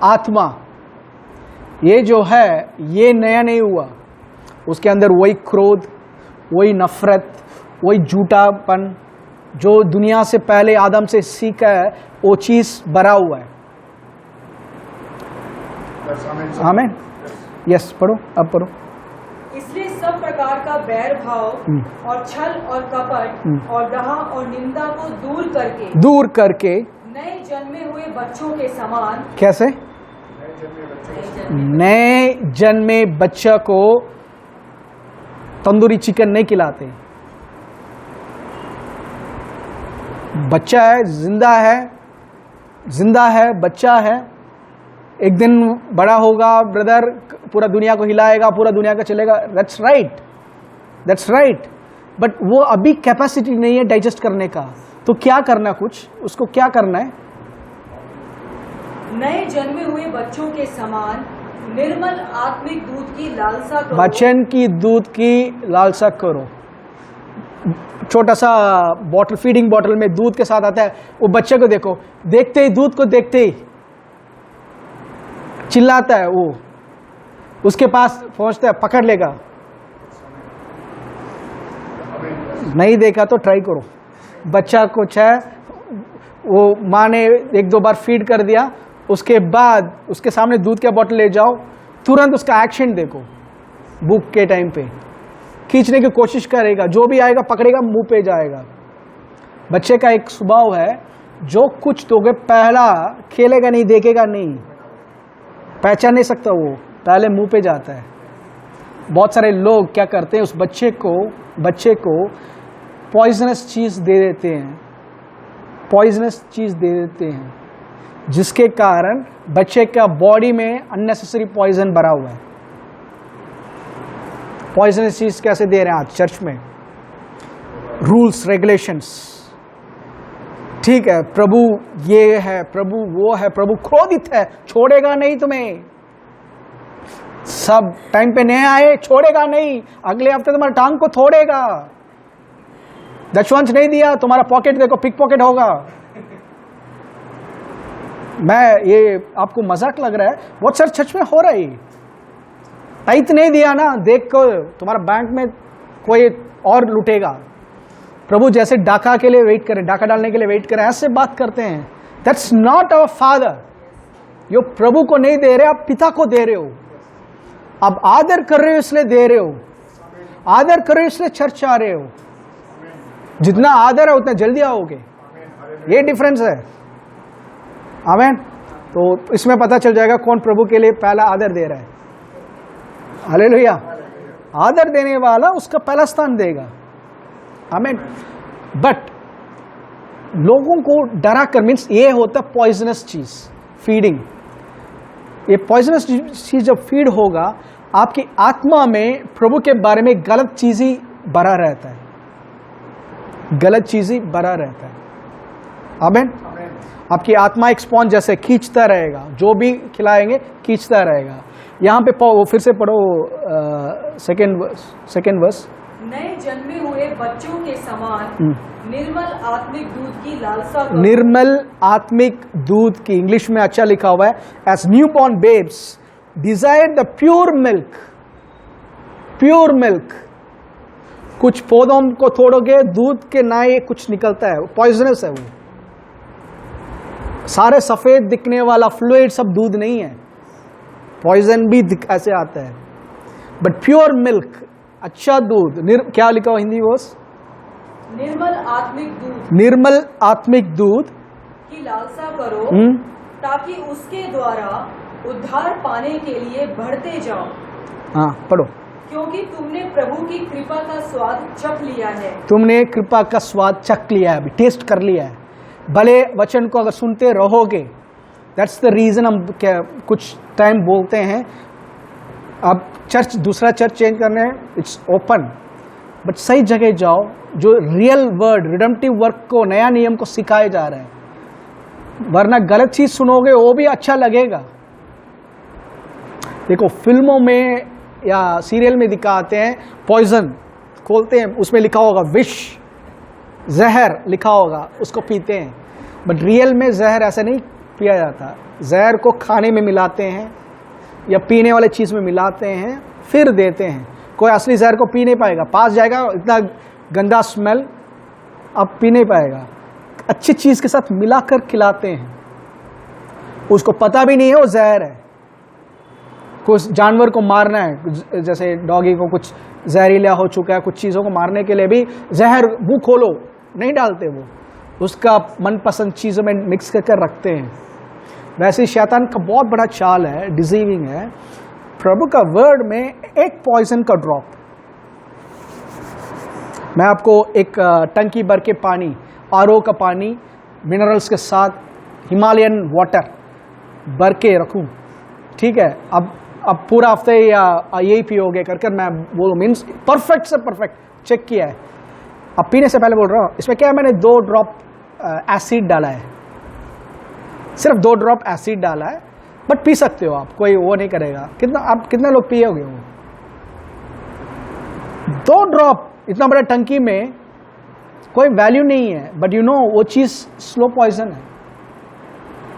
आत्मा, ये जो है ये नया नहीं हुआ। उसके अंदर वही क्रोध, वही नफरत, वही झूठापन जो दुनिया से पहले आदम से सीखा है वो चीज भरा हुआ है। आमीन। यस पढ़ो, अब पढ़ो। इसलिए सब प्रकार का बैर भाव और छल और कपट और डहा और निंदा को दूर करके नए जन्मे हुए बच्चों के समान। कैसे? नए जन्मे बच्चा को तंदूरी चिकन नहीं खिलाते। बच्चा है, जिंदा है, बच्चा है, एक दिन बड़ा होगा ब्रदर, पूरा दुनिया को हिलाएगा, पूरा दुनिया का चलेगा। दैट्स राइट, बट वो अभी कैपेसिटी नहीं है डाइजेस्ट करने का। तो क्या करना, कुछ उसको क्या करना है? नए जन्मे हुए बच्चों के समान निर्मल आत्मिक दूध की लालसा करो। वचन की दूध की लालसा करो। छोटा सा बॉटल, फीडिंग बॉटल में दूध के साथ आता है, वो बच्चे को देखो, देखते ही दूध को देखते ही चिल्लाता है, वो उसके पास पहुंचता है, पकड़ लेगा। नहीं देखा तो ट्राई करो। बच्चा कुछ है, वो माँ ने एक दो बार फीड कर दिया, उसके बाद उसके सामने दूध का बॉटल ले जाओ, तुरंत उसका एक्शन देखो। भूख के टाइम पे खींचने की कोशिश करेगा, जो भी आएगा पकड़ेगा, मुंह पे जाएगा। बच्चे का एक स्वभाव है, जो कुछ दोगे पहला खेलेगा नहीं, देखेगा नहीं, पहचान नहीं सकता, वो पहले मुंह पे जाता है। बहुत सारे लोग क्या करते हैं, उस बच्चे को पॉइजनस चीज दे देते हैं, जिसके कारण बच्चे का बॉडी में अननेसेसरी पॉइजन भरा हुआ है। पॉइजनस चीज कैसे दे रहे हैं आज चर्च में? रूल्स रेगुलेशंस, ठीक है, प्रभु ये है, प्रभु वो है, प्रभु क्रोधित है, छोड़ेगा नहीं तुम्हें। सब टाइम पे नहीं आए, छोड़ेगा नहीं, अगले हफ्ते तुम्हारे टांग को तोड़ेगा। दशवंश नहीं दिया, तुम्हारा पॉकेट देखो, पिक पॉकेट होगा। ये आपको मजाक लग रहा है, बहुत सारे चर्च में हो रहा है। टाइट नहीं दिया ना, देख कर तुम्हारा बैंक में कोई और लूटेगा। प्रभु जैसे डाका के लिए वेट करे, डाका डालने के लिए वेट करे, ऐसे बात करते हैं। That's not our father. यो प्रभु को नहीं दे रहे, आप पिता को दे रहे हो। अब आदर कर रहे हो इसलिए दे रहे हो, आदर कर रहे हो इसलिए चर्च आ रहे हो। जितना आदर है उतना जल्दी आओगे, ये डिफरेंस है। आमीन। तो इसमें पता चल जाएगा कौन प्रभु के लिए पहला आदर दे रहा है। हालेलुया। आदर देने वाला उसका पहला स्थान देगा। आमीन। बट लोगों को डरा कर, मीन्स ये होता है पॉइजनस चीज, फीडिंग। ये पॉइजनस चीज जब फीड होगा, आपकी आत्मा में प्रभु के बारे में गलत चीज ही भरा रहता है, गलत चीज ही भरा रहता है। आमीन। आपकी आत्मा एक स्पॉन्ज जैसे खींचता रहेगा, जो भी खिलाएंगे खींचता रहेगा। यहाँ पे फिर से पढ़ो सेकेंड वर्स। नए जन्मे हुए बच्चों के समान निर्मल आत्मिक दूध की लालसा करो। निर्मल आत्मिक दूध की, इंग्लिश में अच्छा लिखा हुआ है, as new born babes desire the pure milk. Pure milk. कुछ पौधों को तोड़ोगे, दूध के नाए कुछ निकलता है, पॉइजनस है। वो सारे सफेद दिखने वाला फ्लूइड सब दूध नहीं है, पॉइजन भी ऐसे आता है। बट प्योर मिल्क, अच्छा दूध, क्या लिखा हुआ हिंदी वर्स? निर्मल आत्मिक दूध। निर्मल आत्मिक दूध की लालसा करो, ताकि उसके द्वारा उद्धार पाने के लिए बढ़ते जाओ। हाँ पढ़ो। क्योंकि तुमने प्रभु की कृपा का स्वाद चख लिया है। तुमने कृपा का स्वाद चख लिया है, अभी टेस्ट कर लिया है। भले वचन को अगर सुनते रहोगे, दैट्स द रीजन हम कुछ टाइम बोलते हैं अब चर्च, दूसरा चर्च चेंज करने हैं, इट्स ओपन, बट सही जगह जाओ, जो रियल वर्ड, रिडम्पटिव वर्क को, नया नियम को सिखाए जा रहे हैं। वरना गलत चीज सुनोगे, वो भी अच्छा लगेगा। देखो फिल्मों में या सीरियल में दिखाते हैं, पॉइजन खोलते हैं, उसमें लिखा होगा विष, जहर लिखा होगा, उसको पीते हैं। बट रियल में जहर ऐसा नहीं पिया जाता। जहर को खाने में मिलाते हैं या पीने वाले चीज में मिलाते हैं, फिर देते हैं। कोई असली जहर को पी नहीं पाएगा, पास जाएगा, इतना गंदा स्मेल, अब पी नहीं पाएगा। अच्छी चीज के साथ मिलाकर खिलाते हैं, उसको पता भी नहीं है वो जहर है। कुछ जानवर को मारना है, जैसे डॉगी को कुछ जहरीला हो चुका है, कुछ चीज़ों को मारने के लिए भी जहर मुंह खोलो नहीं डालते, वो उसका मनपसंद चीज़ों में मिक्स कर रखते हैं। वैसे ही शैतान का बहुत बड़ा चाल है, डिसीविंग है। प्रभु का वर्ड में एक पॉइजन का ड्रॉप, मैं आपको एक टंकी भर के पानी, आरओ का पानी मिनरल्स के साथ हिमालयन वाटर भर के रखूं, ठीक है, अब पूरा हफ्ते या यही पियोगे कर मैं बोलूँ, मीन्स परफेक्ट से परफेक्ट चेक किया है। अब पीने से पहले बोल रहा हूँ, इसमें क्या है, मैंने 2 ड्रॉप एसिड डाला है, सिर्फ 2 ड्रॉप एसिड डाला है, बट पी सकते हो आप, कोई वो नहीं करेगा। आप कितने लोग पियोगे वो? 2 ड्रॉप इतना बड़ा टंकी में कोई वैल्यू नहीं है, बट यू नो वो चीज स्लो पॉइजन है।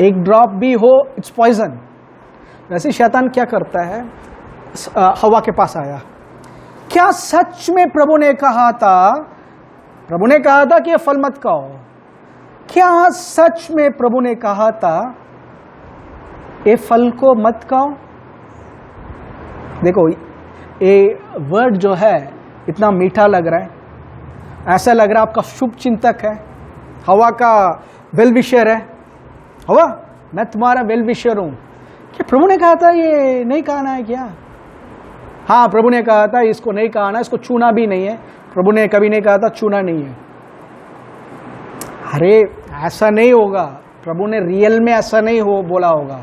1 ड्रॉप भी हो इट्स पॉइजन। वैसे शैतान क्या करता है, हवा के पास आया, क्या सच में प्रभु ने कहा था कि ये फल मत खाओ? क्या सच में प्रभु ने कहा था ये फल को मत खाओ? देखो ये वर्ड जो है इतना मीठा लग रहा है, ऐसा लग रहा है आपका शुभ चिंतक है, हवा का वेल विशर है। हवा, मैं तुम्हारा वेल विशर हूं। क्या प्रभु ने कहा था ये नहीं खाना है क्या? हाँ, प्रभु ने कहा था इसको नहीं खाना, इसको छूना भी नहीं है। प्रभु ने कभी नहीं कहा था छूना नहीं है। अरे ऐसा नहीं होगा, प्रभु ने रियल में ऐसा नहीं हो बोला होगा।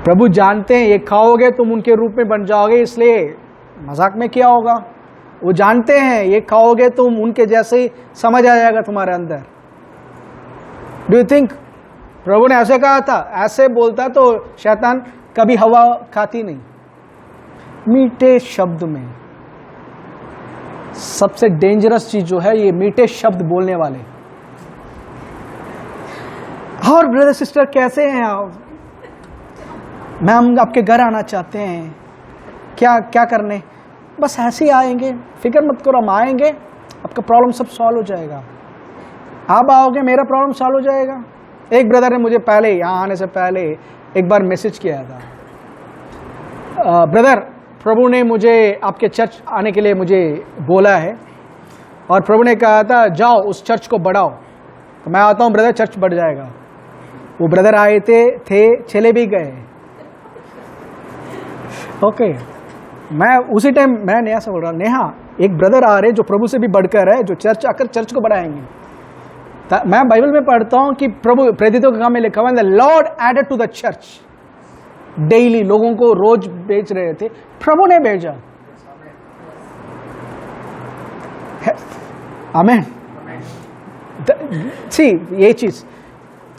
प्रभु जानते हैं ये खाओगे तुम उनके रूप में बन जाओगे, इसलिए मजाक में किया होगा। वो जानते हैं ये खाओगे तुम उनके जैसे ही समझ आ जाएगा तुम्हारे अंदर। डू यू थिंक प्रभु ने ऐसे कहा था? ऐसे बोलता तो शैतान कभी हवा खाती नहीं। मीठे शब्द में सबसे डेंजरस चीज जो है ये मीठे शब्द बोलने वाले। और ब्रदर सिस्टर कैसे हैं आप? मैम आपके घर आना चाहते हैं, क्या करने? बस ऐसे ही आएंगे, फिक्र मत करो, हम आएंगे, आपका प्रॉब्लम सब सॉल्व हो जाएगा। आप आओगे मेरा प्रॉब्लम सॉल्व हो जाएगा। एक ब्रदर ने मुझे पहले यहाँ आने से पहले एक बार मैसेज किया था, ब्रदर प्रभु ने मुझे आपके चर्च आने के लिए मुझे बोला है और प्रभु ने कहा था जाओ उस चर्च को बढ़ाओ। तो मैं आता हूँ ब्रदर, चर्च बढ़ जाएगा। वो ब्रदर आए थे चले भी गए। ओके, मैं उसी टाइम मैं नेहा से बोल रहा, नेहा एक ब्रदर आ रहे जो प्रभु से भी बढ़कर है, जो चर्च आकर चर्च को बढ़ाएंगे। मैं बाइबल में पढ़ता हूं कि प्रभु प्रेरितों के काम में लिखा हुआ है the Lord added to the church. Daily लोगों को रोज भेज रहे थे, प्रभु ने भेजा। आमीन। सी ये चीज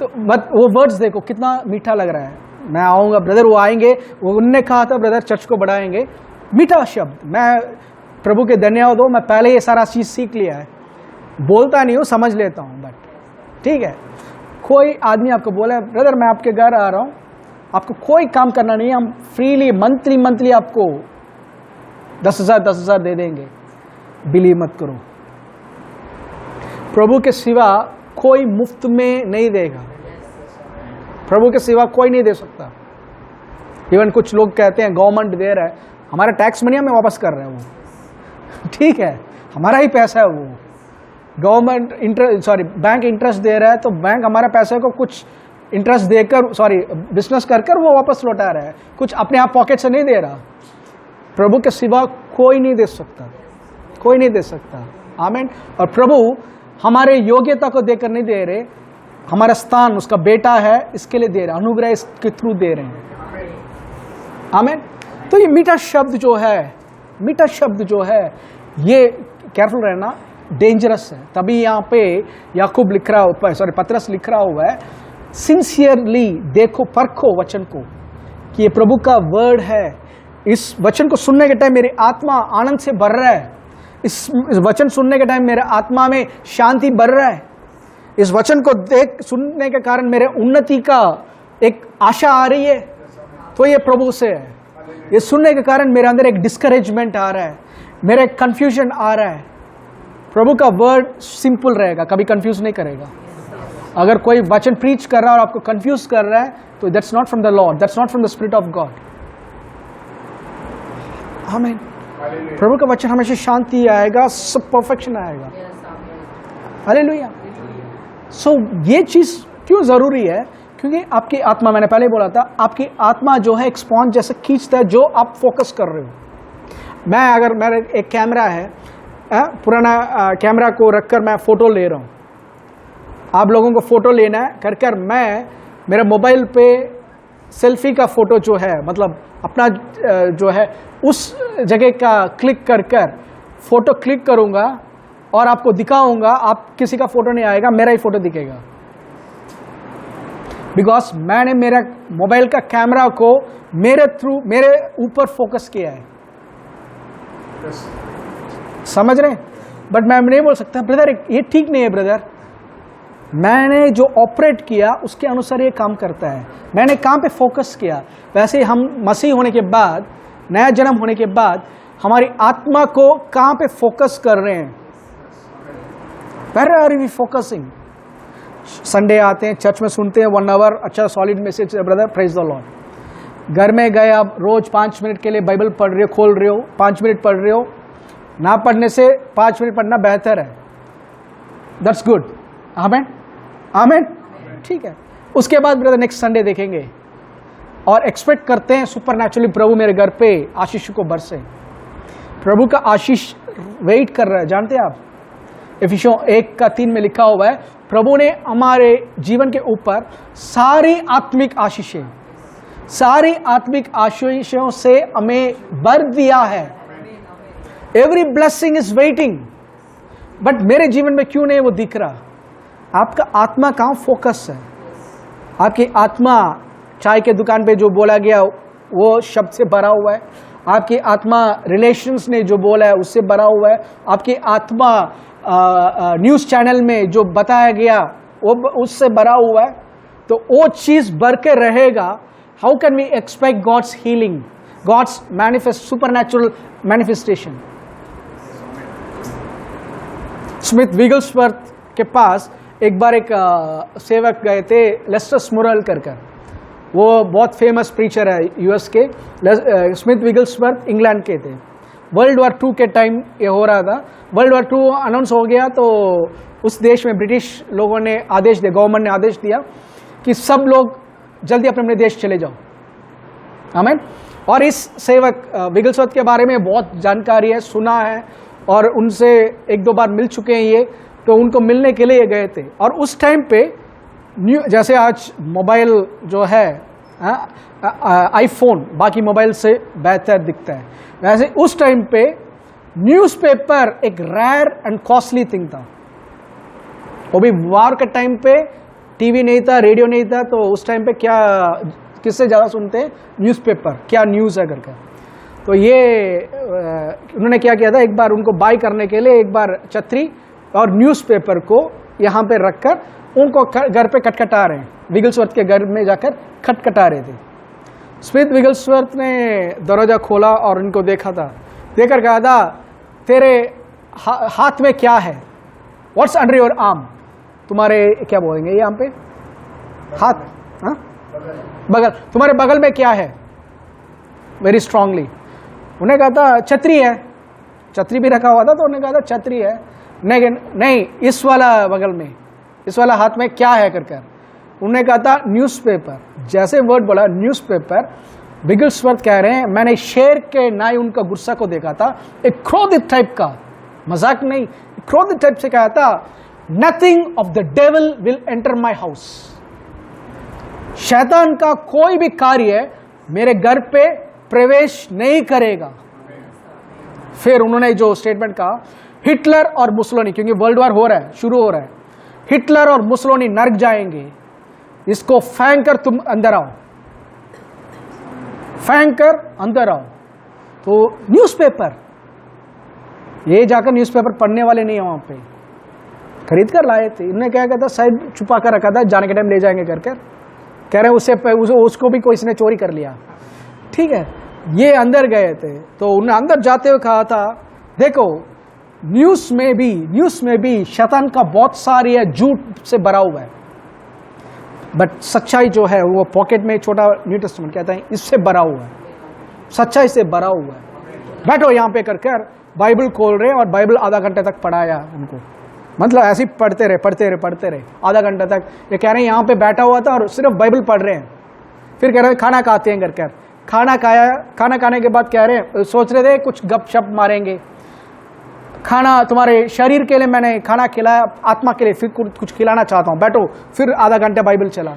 तो मत, वो वर्ड्स देखो कितना मीठा लग रहा है। मैं आऊंगा ब्रदर, वो आएंगे, वो उनने कहा था ब्रदर चर्च को बढ़ाएंगे। मीठा शब्द, मैं प्रभु के धन्यवाद हो, मैं पहले ये सारा चीज सीख लिया है, बोलता नहीं हूँ, समझ लेता हूँ, बट ठीक है। कोई आदमी आपको बोला ब्रदर मैं आपके घर आ रहा हूँ, आपको कोई काम करना नहीं है, हम फ्रीली मंथली आपको 10,000 दे देंगे, बिलीव मत करो। प्रभु के सिवा कोई मुफ्त में नहीं देगा, प्रभु के सिवा कोई नहीं दे सकता। इवन कुछ लोग कहते हैं गवर्नमेंट दे रहा है, हमारा टैक्स मनी हमें वापस कर रहा है वो, ठीक है, हमारा ही पैसा है वो। गवर्नमेंट बैंक इंटरेस्ट दे रहा है, तो बैंक हमारे पैसे को कुछ इंटरेस्ट देकर बिजनेस कर वो वापस लौटा रहा है, कुछ अपने आप पॉकेट से नहीं दे रहा। प्रभु के सिवा कोई नहीं दे सकता, कोई नहीं दे सकता। आमीन। और प्रभु हमारे योग्यता को देकर नहीं दे रहे, हमारा स्थान उसका बेटा है इसके लिए दे रहे, अनुग्रह इसके थ्रू दे रहे हैं। आमीन। तो ये मीठा शब्द जो है, मीठा शब्द जो है, ये केयरफुल रहना, डेंजरस है। तभी यहाँ पे याकूब लिख रहा हो, पतरस लिख रहा हुआ है, सिंसियरली देखो, परखो वचन को कि ये प्रभु का वर्ड है। इस वचन को सुनने के टाइम मेरी आत्मा आनंद से भर रहा है, इस वचन सुनने के टाइम मेरे आत्मा में शांति भर रहा है, इस वचन को सुनने के कारण मेरे उन्नति का एक आशा आ रही है, तो ये प्रभु से है। ये सुनने के कारण मेरे अंदर एक डिस्करेजमेंट आ रहा है, मेरा एक कंफ्यूजन आ रहा है। प्रभु का वर्ड सिंपल रहेगा, कभी कंफ्यूज नहीं करेगा। अगर कोई वचन प्रीच कर रहा है और आपको कंफ्यूज कर रहा है, तो that's not from the Lord, that's not from the spirit of God. आमीन। प्रभु का वचन हमेशा शांति आएगा, सब परफेक्शन आएगा। हालेलुया। सो ये चीज क्यों जरूरी है? क्योंकि आपकी आत्मा, मैंने पहले बोला था, आपकी आत्मा जो है एक स्पॉन्ज जैसे खींचता है जो आप फोकस कर रहे हो। मैं अगर मेरा एक कैमरा है, पुराना कैमरा को रखकर मैं फोटो ले रहा हूँ, आप लोगों को फोटो लेना है कर मैं मेरा मोबाइल पे सेल्फी का फोटो जो है, मतलब अपना जो है उस जगह का क्लिक कर फोटो क्लिक करूँगा और आपको दिखाऊंगा। आप किसी का फोटो नहीं आएगा, मेरा ही फोटो दिखेगा, बिकॉज मैंने मेरा मोबाइल का कैमरा को मेरे ऊपर फोकस किया है। समझ रहे? बट मैं नहीं बोल सकता ब्रदर ये ठीक नहीं है। ब्रदर, मैंने जो ऑपरेट किया उसके अनुसार ये काम करता है। मैंने कहाँ पे फोकस किया। वैसे हम मसीह होने के बाद, नया जन्म होने के बाद, हमारी आत्मा को कहाँ पे फोकस कर रहे हैं? Where are we focusing? Sunday आते हैं, चर्च में सुनते हैं 1 आवर, अच्छा सॉलिड मैसेज है ब्रदर, प्रेज द लॉर्ड। घर में गए, आप रोज 5 मिनट के लिए बाइबल पढ़ रहे हो, खोल रहे हो, 5 मिनट पढ़ रहे हो। ना पढ़ने से 5 मिनट पढ़ना बेहतर है। That's good. आमेन, आमेन, ठीक है। उसके बाद ब्रदर नेक्स्ट संडे देखेंगे और एक्सपेक्ट करते हैं सुपरनैचुरली प्रभु मेरे घर पे आशीष को बरसे। प्रभु का आशीष वेट कर रहा है, जानते हैं आप? इफिसियों 1:3 में लिखा हुआ है, प्रभु ने हमारे जीवन के ऊपर सारी आत्मिक आशीषों से हमें भर दिया है। Every blessing is waiting, but मेरे जीवन में क्यों नहीं वो दिख रहा? आपका आत्मा कहाँ फोकस है? आपकी आत्मा चाय के दुकान पे जो बोला गया वो शब्द से भरा हुआ है। आपकी आत्मा रिलेशंस ने जो बोला है उससे भरा हुआ है। आपकी आत्मा न्यूज़ चैनल में जो बताया गया वो उससे भरा हुआ है। तो वो चीज़ भर के रहेगा। How can we expect God's healing, God's manifest supernatural manifestation? Smith Wigglesworth के पास एक बार एक सेवक गए थे, लेस्टर स्मुरल कर। वो बहुत फेमस प्रीचर है यूएस के। स्मिथ विगल्सवर्थ इंग्लैंड के थे। वर्ल्ड वॉर 2 के टाइम ये हो रहा था। वर्ल्ड वॉर 2 अनाउंस हो गया तो उस देश में ब्रिटिश लोगों ने आदेश दिया, गवर्नमेंट ने आदेश दिया कि सब लोग जल्दी अपने अपने देश चले जाओ। आमीन। और इस सेवक विगल्सवर्थ के बारे में बहुत जानकारी है, सुना है और उनसे 1-2 बार मिल चुके हैं ये, तो उनको मिलने के लिए गए थे। और उस टाइम पे जैसे आज मोबाइल जो है आईफोन बाकी मोबाइल से बेहतर दिखता है, वैसे उस टाइम पे न्यूज़पेपर एक रेयर एंड कॉस्टली थिंग था। वो भी वार के टाइम पे टीवी नहीं था, रेडियो नहीं था, तो उस टाइम पे क्या किससे ज़्यादा सुनते हैं? न्यूज़पेपर, क्या न्यूज़ है करके। तो ये उन्होंने क्या किया था, एक बार उनको बाय करने के लिए एक बार छतरी और न्यूज़पेपर को यहाँ पे रखकर उनको घर पे खटखटा रहे हैं। विगल्सवर्थ के घर में जाकर खटखटा रहे थे। स्मिथ विगल्सवर्थ ने दरवाजा खोला और उनको देखा था, देखकर कहा था, तेरे हाथ में क्या है? What's under your arm? तुम्हारे क्या बोलेंगे यहाँ पे? हाथ, हाँ, बगल, तुम्हारे बगल में क्या है? वेरी स्ट्रांगली उन्हें कहा था छतरी है। छतरी भी रखा हुआ था तो उन्हें कहा था छतरी है। नहीं, इस वाला बगल में, इस वाला हाथ में क्या है कर उन्होंने कहा था न्यूज़पेपर। जैसे वर्ड बोला न्यूज़पेपर, विगल्सवर्थ कह रहे हैं मैंने शेर के नाई उनका गुस्सा को देखा था, एक क्रोधित टाइप का, मजाक नहीं, क्रोधित टाइप से कहा था, nothing of the devil will enter my house. शैतान का कोई भी कार्य मेरे घर पे प्रवेश नहीं करेगा। फिर उन्होंने जो स्टेटमेंट कहा, हिटलर और मुसोलिनी, क्योंकि वर्ल्ड वॉर हो रहा है, शुरू हो रहा है, हिटलर और मुसोलिनी नरक जाएंगे, इसको फेंक कर तुम अंदर आओ, फेंक कर अंदर आओ। तो न्यूज़पेपर, ये जाकर न्यूज़पेपर पढ़ने वाले नहीं है, वहां पे खरीद कर लाए थे। इन्होंने क्या कहता, शायद छुपा कर रखा था, जाने के टाइम ले जाएंगे कर कह रहे हैं उसको भी कोई ने चोरी कर लिया। ठीक है, ये अंदर गए थे तो उन्हें अंदर जाते हुए कहा था, देखो न्यूज़ में भी शैतान का बहुत सारी है, झूठ से भरा हुआ है, बट सच्चाई जो है वो पॉकेट में छोटा न्यू टेस्टामेंट कहता है, इससे भरा हुआ है, सच्चाई से भरा हुआ है। बैठो यहाँ पे कर बाइबल खोल रहे और बाइबल आधा घंटे तक पढ़ाया उनको, मतलब ऐसे ही पढ़ते रहे आधा घंटा तक। ये कह रहे हैं यहाँ पे बैठा हुआ था और सिर्फ बाइबल पढ़ रहे हैं। फिर कह रहे हैं खाना खाते हैं कर खाना खाया, खाना खाने के बाद कह रहे हैं सोच रहे थे कुछ गपशप मारेंगे, खाना तुम्हारे शरीर के लिए मैंने खाना खिलाया, आत्मा के लिए फिर कुछ खिलाना चाहता हूँ, बैठो। फिर आधा घंटा बाइबल चला।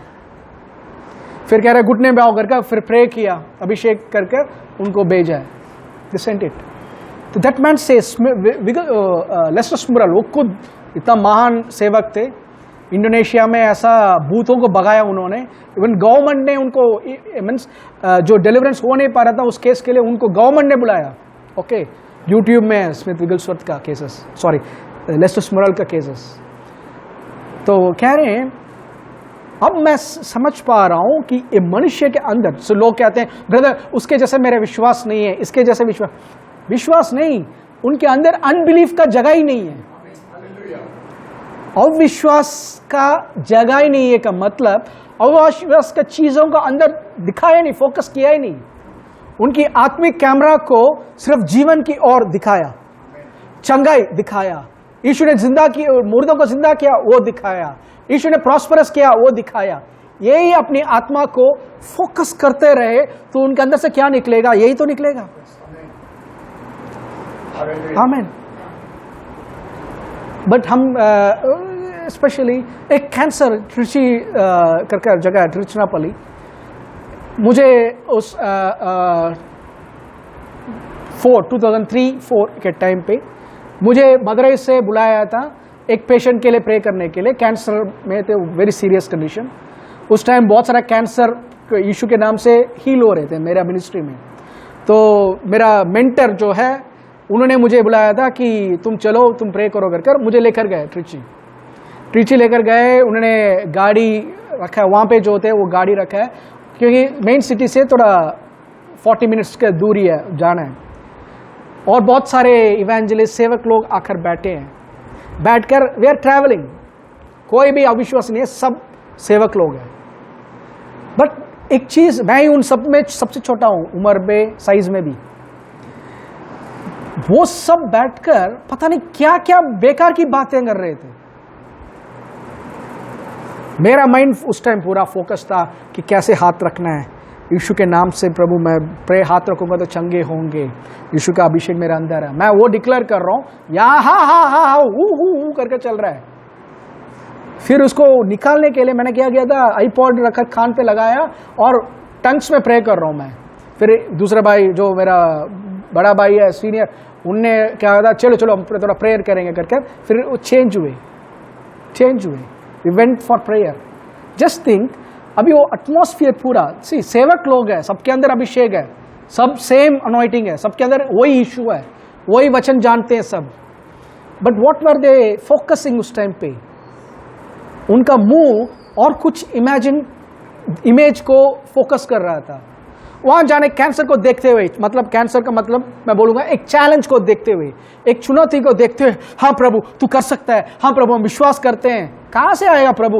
फिर कह रहे घुटने में आओ करके फिर प्रे किया, अभिषेक करके उनको भेजा है, दे सेंट इट। तो दैट मैन सेज लेस्टर स्मुरल, वो खुद इतना महान सेवक थे, इंडोनेशिया में ऐसा भूतों को भगाया उन्होंने। इवन गवर्नमेंट ने उनको मीन्स जो डिलीवरेंस हो नहीं पा रहा था उस केस के लिए उनको गवर्नमेंट ने बुलाया। ओके, यूट्यूब में स्मिथ विगलस्वर्थ का केसेस, सॉरी लेस्टर स्मुरल का केसेस। तो कह रहे हैं अब मैं समझ पा रहा हूं कि ये मनुष्य के अंदर, सो लोग कहते हैं ब्रदर उसके जैसे मेरा विश्वास नहीं है, इसके जैसे विश्वास नहीं, उनके अंदर अनबिलीफ का जगह ही नहीं है। अविश्वास का जगह ही नहीं है का मतलब अविश्वास का चीजों का अंदर दिखाया नहीं, फोकस किया ही नहीं। उनकी आत्मिक कैमरा को सिर्फ जीवन की ओर दिखाया, चंगाई दिखाया, यीशु ने जिंदा की मुर्दों को जिंदा किया वो दिखाया, यीशु ने प्रॉस्परस किया वो दिखाया। यही अपनी आत्मा को फोकस करते रहे तो उनके अंदर से क्या निकलेगा? यही तो निकलेगा। आमीन। बट हम स्पेशली एक कैंसर ट्रिची करके जगह है ट्रिचनापल्ली, मुझे उस 2003-4 के टाइम पे मुझे मदुरई से बुलाया था एक पेशेंट के लिए प्रे करने के लिए। कैंसर में थे, वेरी सीरियस कंडीशन। उस टाइम बहुत सारा कैंसर यीशु के नाम से हील हो रहे थे मेरा मिनिस्ट्री में। तो मेरा मेंटर जो है उन्होंने मुझे बुलाया था कि तुम चलो तुम प्रे करो कर मुझे लेकर गए ट्रिची लेकर गए। उन्होंने गाड़ी रखा है वहाँ पे जो होते हैं वो गाड़ी रखा है, क्योंकि मेन सिटी से थोड़ा 40 मिनट्स की दूरी है जाना है। और बहुत सारे इवेंजलिस्ट सेवक लोग आकर बैठे हैं, बैठकर वे आर ट्रैवलिंग, कोई भी अविश्वास नहीं है, सब सेवक लोग हैं। बट एक चीज, मैं ही उन सब में सबसे छोटा हूं उम्र में, साइज में भी। वो सब बैठकर पता नहीं क्या क्या बेकार की बातें कर रहे थे। मेरा माइंड उस टाइम पूरा फोकस था कि कैसे हाथ रखना है यीशु के नाम से। प्रभु मैं प्रे हाथ रखूंगा तो चंगे होंगे, यीशु का अभिषेक मेरे अंदर है, मैं वो डिक्लेयर कर रहा हूं। यहाँ हा हु करके चल रहा है। फिर उसको निकालने के लिए मैंने क्या किया था, आईपॉड रखकर कान पे लगाया और टंग्स में प्रे कर रहा हूं मैं। फिर दूसरा भाई जो मेरा बड़ा भाई है सीनियर, उनने क्या कहा, चलो हम थोड़ा प्रेयर करेंगे करके फिर वो चेंज हुए। We went for prayer. Just think, अभी वो एटमॉस्फेयर पूरा सेवक लोग हैं, सबके अंदर अभिषेक है, सब सेम अनॉइटिंग है, सबके अंदर वही इशू है, वही वचन जानते हैं सब। But what were they focusing उस टाइम पे? उनका मुंह और कुछ इमेज को फोकस कर रहा था। वहां जाने कैंसर को देखते हुए, मतलब कैंसर का मतलब मैं बोलूंगा एक चैलेंज को देखते हुए, एक चुनौती को देखते हुए, हाँ प्रभु तू कर सकता है, हाँ प्रभु हम विश्वास करते हैं। कहां से आएगा प्रभु?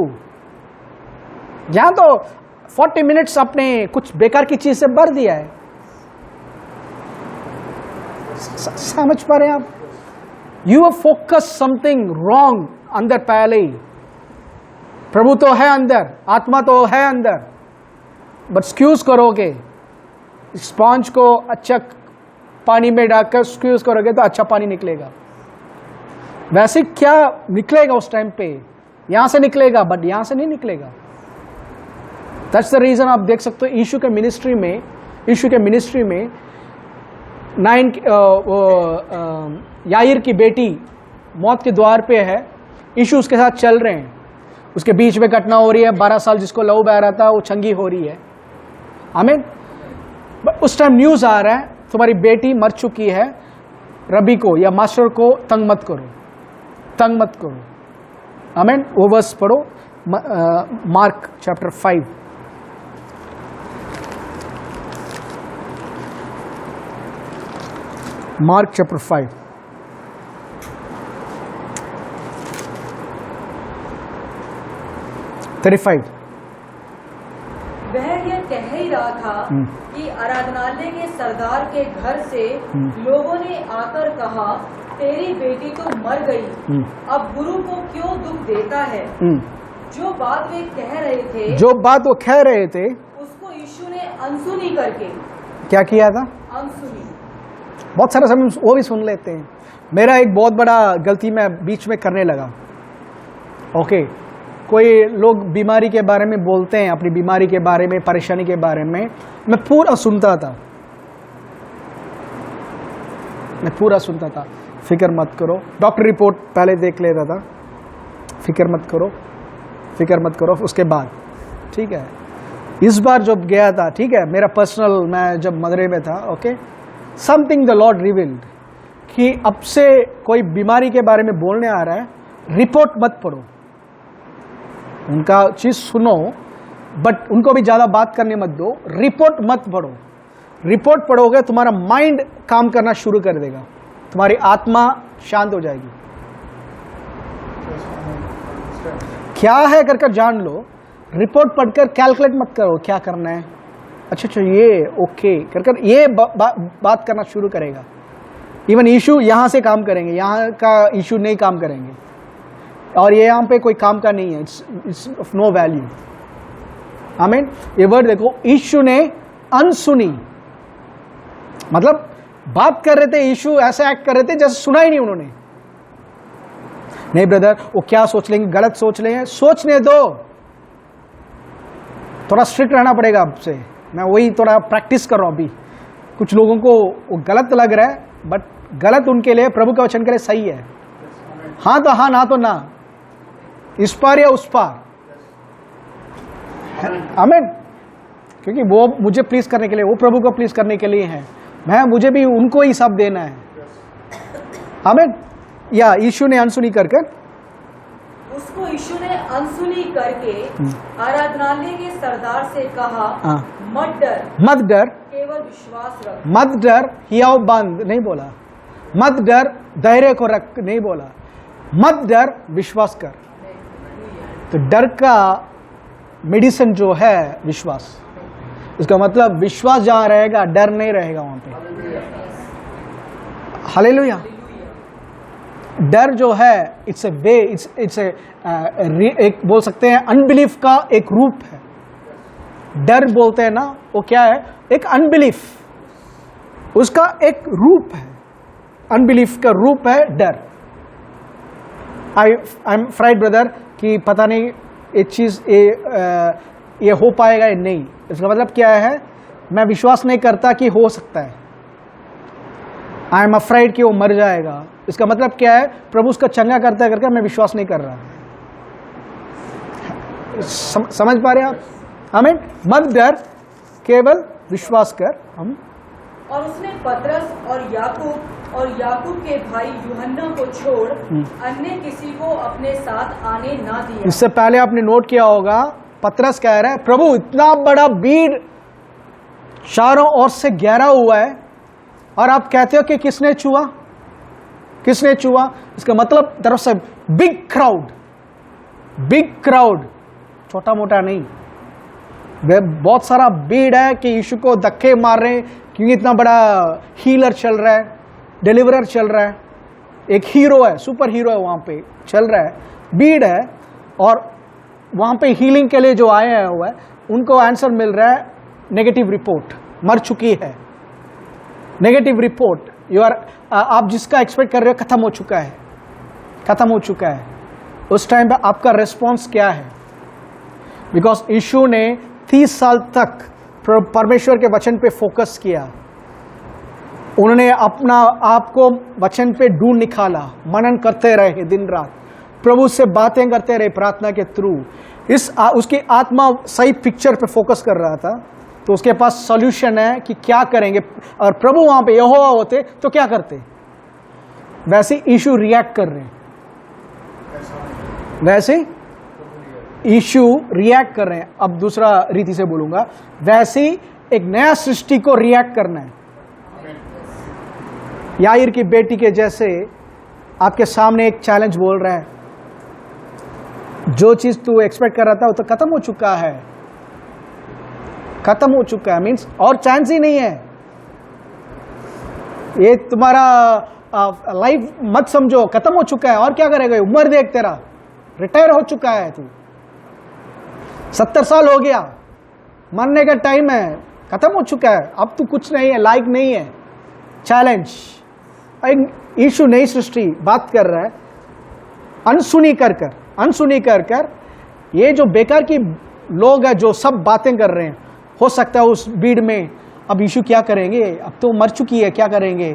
यहां तो 40 मिनट्स अपने कुछ बेकार की चीज से भर दिया है। समझ पा रहे हैं आप? You have focus something wrong अंदर पहले ही। प्रभु तो है अंदर, आत्मा तो है अंदर, बट स्क्यूज करोगे, स्पॉन्ज को अच्छा पानी में डालकर स्क्यूज करोगे तो अच्छा पानी निकलेगा। वैसे क्या निकलेगा उस टाइम पे? यहां से निकलेगा, बट यहां से नहीं निकलेगा। दैट्स द रीजन आप देख सकते हो यीशु के मिनिस्ट्री में याईर की बेटी मौत के द्वार पे है, यीशु उसके साथ चल रहे हैं, उसके बीच में घटना हो रही है। 12 साल जिसको लहू बह रहा था वो चंगी हो रही है। आमीन। उस टाइम न्यूज आ रहा है तुम्हारी बेटी मर चुकी है, रबी को या मास्टर को तंग मत करो। आमीन। वो वर्स पढ़ो, मार्क चैप्टर 5। Mark chapter 5 35। वह यह कह ही रहा था था कि आराधनालय के सरदार के घर से लोगों ने आकर कहा, तेरी बेटी तो मर गई, अब गुरु को क्यों दुख देता है। जो बात वे कह रहे थे उसको यीशु ने अनसुनी करके क्या किया था? अनसुनी। बहुत सारे समय वो भी सुन लेते हैं। मेरा एक बहुत बड़ा गलती मैं बीच में करने लगा। ओके, कोई लोग बीमारी के बारे में बोलते हैं, अपनी बीमारी के बारे में, परेशानी के बारे में, मैं पूरा सुनता था। फिक्र मत करो, डॉक्टर रिपोर्ट पहले देख लेता था, फिक्र मत करो उसके बाद, ठीक है। इस बार जब गया था, ठीक है, मेरा पर्सनल, मैं जब मदरे में था, okay, something the Lord revealed कि अब से कोई बीमारी के बारे में बोलने आ रहा है, रिपोर्ट मत पढ़ो, उनका चीज सुनो, बट उनको भी ज्यादा बात करने मत दो। रिपोर्ट मत पढ़ो। रिपोर्ट पढ़ोगे तुम्हारा माइंड काम करना शुरू कर देगा, तुम्हारी आत्मा शांत हो जाएगी। क्या है कर जान लो, रिपोर्ट पढ़कर कैलकुलेट मत करो क्या करना है। अच्छा ये ओके कर ये बात करना शुरू करेगा। इवन इशू यहां से काम करेंगे, यहाँ का इशू नहीं काम करेंगे, और ये यहाँ पे कोई काम का नहीं है, इट्स ऑफ नो वैल्यू। आमीन। ये वर्ड देखो, इशू ने अनसुनी, मतलब बात कर रहे थे, इशू ऐसे एक्ट कर रहे थे जैसे सुना ही नहीं उन्होंने। नहीं ब्रदर, वो क्या सोच लेंगे, गलत सोच लेंगे, सोचने दो। थोड़ा स्ट्रिक्ट रहना पड़ेगा आपसे, मैं वही थोड़ा प्रैक्टिस कर रहा हूं अभी। कुछ लोगों को वो गलत लग रहा है, बट गलत उनके लिए प्रभु के वचन के लिए सही है। हाँ तो हाँ, ना तो ना, इस पार या उस पार। आमीन। क्योंकि वो मुझे प्लीज करने के लिए, वो प्रभु को प्लीज करने के लिए है, मुझे भी उनको ही सब देना है। आमीन। या यीशु ने अनसुनी करके उसको यीशु ने अनसुनी करके आराधनालय के सरदार से कहा, मत डर, केवल विश्वास रख। मत डर, हियाव बंद नहीं बोला, मत डर, धैर्य को रख नहीं बोला, मत डर, विश्वास कर। तो डर का मेडिसिन जो है विश्वास। इसका मतलब विश्वास जहां रहेगा, डर नहीं रहेगा वहां पे। हालेलुया। डर जो है इट्स ए वे, इट्स एक बोल सकते हैं अनबिलीफ का एक रूप है। डर बोलते हैं ना, वो क्या है, एक अनबिलीफ, उसका एक रूप है। अनबिलीफ का रूप है डर। आई एम फ्राइड ब्रदर कि पता नहीं एक चीज ये हो पाएगा या नहीं। इसका मतलब क्या है, मैं विश्वास नहीं करता कि हो सकता है। आई एम अफ्राइड कि वो मर जाएगा। इसका मतलब क्या है, प्रभु उसका चंगा करता है करके मैं विश्वास नहीं कर रहा। समझ पा रहे हैं आप? आमीन। मत डर, केवल विश्वास कर। हम और उसने पतरस और याकूब के भाई यूहन्ना को छोड़ अन्य किसी को अपने साथ आने ना दिया। इससे पहले आपने नोट किया होगा, पतरस कह रहा है, प्रभु इतना बड़ा भीड़ चारों ओर से घेरा हुआ है, और आप कहते हो कि किसने छुआ। इसका मतलब तरफ से बिग क्राउड, छोटा मोटा नहीं, वे बहुत सारा भीड़ है कि यीशु को धक्के मार रहे हैं, क्योंकि इतना बड़ा हीलर चल रहा है, डिलीवरर चल रहा है, एक हीरो है, सुपर हीरो है, वहां पे चल रहा है, भीड़ है। और वहां पे हीलिंग के लिए जो आए हुए हैं उनको आंसर मिल रहा है नेगेटिव रिपोर्ट, मर चुकी है। नेगेटिव रिपोर्ट, आप जिसका एक्सपेक्ट कर रहे हो खत्म हो चुका है। उस टाइम पे आपका रेस्पॉन्स क्या है? बिकॉज यीशु ने 30 साल तक परमेश्वर के वचन पे फोकस किया। उन्होंने अपना आपको वचन पे ढूंढ निकाला, मनन करते रहे दिन रात, प्रभु से बातें करते रहे प्रार्थना के थ्रू। उसकी आत्मा सही पिक्चर पे फोकस कर रहा था, तो उसके पास सॉल्यूशन है कि क्या करेंगे। और प्रभु वहां पे यहोवा होते तो क्या करते? वैसे यीशु रिएक्ट कर रहे हैं, वैसे यीशु रिएक्ट कर रहे हैं। अब दूसरा रीति से बोलूंगा, वैसे एक नया सृष्टि को रिएक्ट करना है। याईर की बेटी के जैसे आपके सामने एक चैलेंज बोल रहा है, जो चीज तू एक्सपेक्ट कर रहा था वो तो खत्म हो चुका है। खत्म हो चुका है, मीन्स और चांस ही नहीं है। ये तुम्हारा लाइफ मत समझो, खत्म हो चुका है। और क्या करेगा? उम्र देख, तेरा रिटायर हो चुका है, तू 70 साल हो गया, मरने का टाइम है, खत्म हो चुका है, अब तू कुछ नहीं है, लायक नहीं है। चैलेंज, यीशु नई सृष्टि बात कर रहा है, अनसुनी कर कर ये जो बेकार की लोग हैं जो सब बातें कर रहे हैं, हो सकता है उस भीड़ में अब यीशु क्या करेंगे, अब तो मर चुकी है, क्या करेंगे?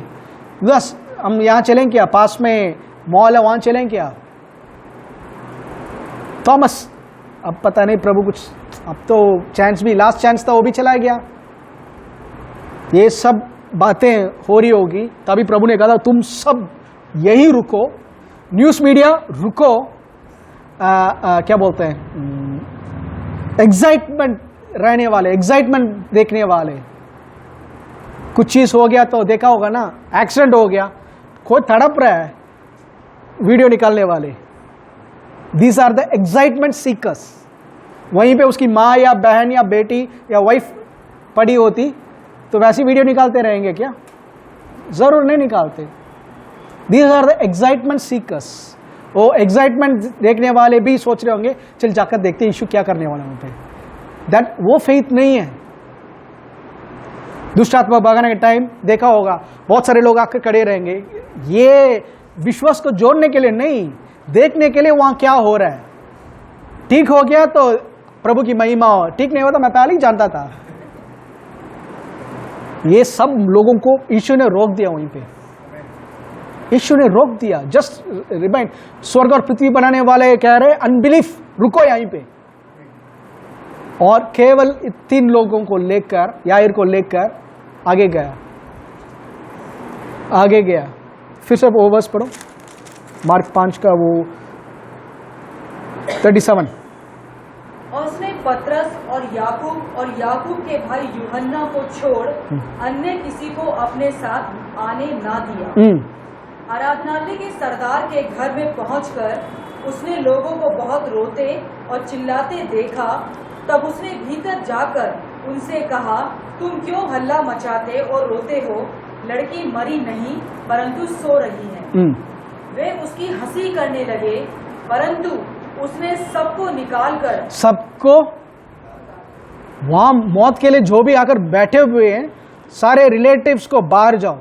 बस हम यहाँ चलें क्या? पास में मॉल है, वहाँ चलें क्या? थॉमस, अब पता नहीं प्रभु कुछ, अब तो चांस भी, लास्ट चांस था, वो भी चला गया। ये सब बातें हो रही होगी, तभी प्रभु ने कहा था तुम सब यही रुको, न्यूज़ मीडिया रुको, क्या बोलते हैं, एक्साइटमेंट रहने वाले, एक्साइटमेंट देखने वाले। कुछ चीज़ हो गया तो देखा होगा ना, एक्सीडेंट हो गया, कोई तड़प रहा है, वीडियो निकालने वाले, these are the excitement seekers. वहीं पे उसकी माँ या बहन या बेटी या वाइफ पड़ी होती तो वैसी वीडियो निकालते रहेंगे क्या? जरूर नहीं निकालते। These are the excitement seekers. वो एक्साइटमेंट देखने वाले भी सोच रहे होंगे चल जाकर देखते हैं यीशु क्या करने वाला है वहां पे। दैट वो फेथ नहीं है। दुष्ट आत्मा भगाने के टाइम देखा होगा बहुत सारे लोग आकर खड़े रहेंगे, ये विश्वास को जोड़ने के लिए नहीं, देखने के लिए वहां क्या हो रहा है। ठीक हो गया तो प्रभु की महिमा हो, ठीक नहीं हुआ तो मैं पहले ही जानता था। ये सब लोगों को यीशु ने रोक दिया, वहीं पे यीशु ने रोक दिया। जस्ट रिमाइंड, स्वर्ग और पृथ्वी बनाने वाले कह रहे अनबिलीफ, रुको यहीं पे। और केवल 3 लोगों को लेकर, याईर को लेकर आगे गया। फिर से वो वर्स पढ़ो, मार्क 5 का वो 37। और उसने पतरस और याकूब के भाई यूहन्ना को छोड़ अन्य किसी को अपने साथ आने ना दिया। आराधनालय के सरदार के घर में पहुंचकर उसने लोगों को बहुत रोते और चिल्लाते देखा। तब उसने भीतर जाकर उनसे कहा, तुम क्यों हल्ला मचाते और रोते हो? लड़की मरी नहीं परंतु सो रही है। वे उसकी हंसी करने लगे, परंतु उसने सबको निकालकर, सबको, वहां मौत के लिए जो भी आकर बैठे हुए हैं सारे रिलेटिव्स को बाहर जाओ।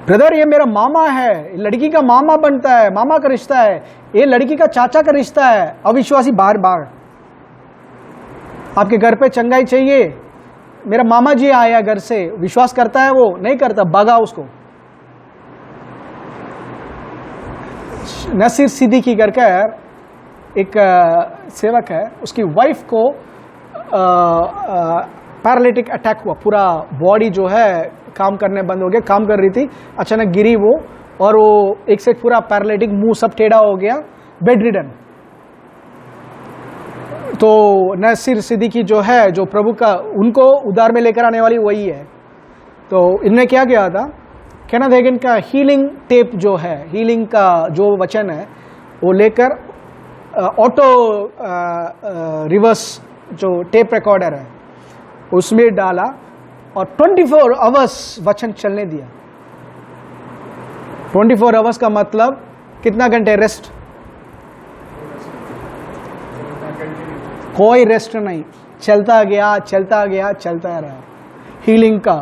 ब्रदर ये मेरा मामा है, लड़की का मामा बनता है, मामा का रिश्ता है, ये लड़की का चाचा का रिश्ता है। अविश्वासी बाहर बाहर। आपके घर पे चंगाई चाहिए, मेरा मामा जी आया घर से, विश्वास करता है वो? नहीं करता, भगा उसको। नसीर सिद्दीकी करके एक सेवक है, उसकी वाइफ को पैरालिटिक अटैक हुआ, पूरा बॉडी जो है काम करने बंद हो गया, काम कर रही थी, अचानक गिरी वो, और वो एक साइड पूरा पैरालिटिक, मुंह सब टेढ़ा हो गया, बेड रिडन। तो नसीर सिद्दीकी जो है, जो प्रभु का उनको उद्धार में लेकर आने वाली वही है। तो इनने क्या किया था, केनेथ हेगिन का हीलिंग टेप जो है, हीलिंग का जो वचन है वो लेकर ऑटो रिवर्स जो टेप रिकॉर्डर है उसमें डाला और 24 आवर्स वचन चलने दिया। 24 आवर्स का मतलब कितना घंटे रेस्ट? कोई रेस्ट नहीं, चलता गया रहा। हीलिंग का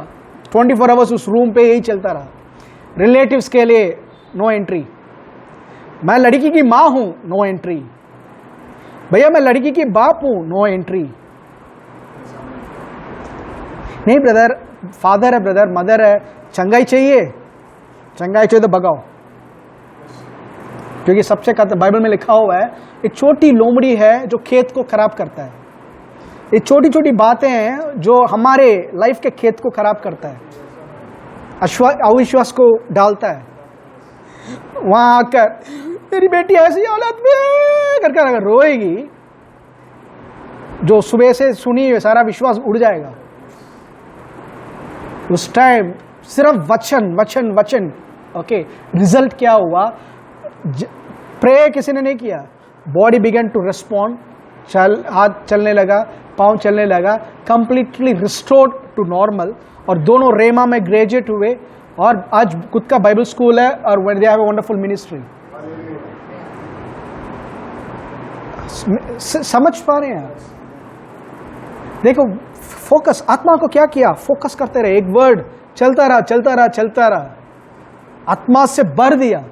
24 आवर्स उस रूम पे यही चलता रहा। रिलेटिव्स के लिए नो एंट्री। मैं लड़की की माँ हूं, नो एंट्री। भैया मैं लड़की की बाप हूं, नो एंट्री। नहीं ब्रदर, फादर है, ब्रदर मदर है, चंगाई चाहिए तो भगाओ। क्योंकि सबसे बाइबल में लिखा हुआ है, एक छोटी लोमड़ी है जो खेत को खराब करता है। ये छोटी छोटी बातें हैं जो हमारे लाइफ के खेत को खराब करता है, अविश्वास को डालता है। वहां आकर तेरी बेटी ऐसी हालत में करके अगर रोएगी, जो सुबह से सुनी हुई सारा विश्वास उड़ जाएगा। उस टाइम सिर्फ वचन। ओके, रिजल्ट क्या हुआ? प्रे किसी ने नहीं किया, बॉडी बिगन टू रिस्पॉन्ड, हाथ चलने लगा, पाँव चलने लगा, कंप्लीटली रिस्टोर्ड टू नॉर्मल, और दोनों रेमा में ग्रेजुएट हुए और आज खुद का बाइबल स्कूल है और they have a wonderful ministry. समझ पा रहे हैं? देखो फोकस, आत्मा को क्या किया, फोकस करते रहे, एक वर्ड चलता रहा चलता रहा चलता रहा, आत्मा से भर दिया।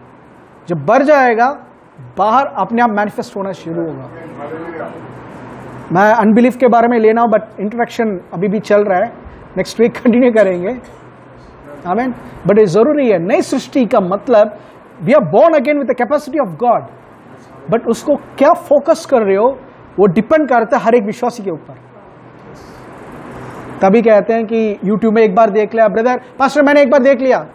जब भर जाएगा बाहर अपने आप मैनिफेस्ट होना शुरू होगा। मैं अनबिलीफ के बारे में लेना हूं, बट इंट्रोडक्शन अभी भी चल रहा है, नेक्स्ट वीक कंटिन्यू करेंगे। आमीन। बट ये जरूरी है, नई सृष्टि का मतलब we are born again with the capacity of God, but उसको क्या फोकस कर रहे हो वो डिपेंड करता है हर एक विश्वासी के ऊपर। तभी कहते हैं कि YouTube में एक बार देख लिया, ब्रदर पास्टर मैंने एक बार देख लिया,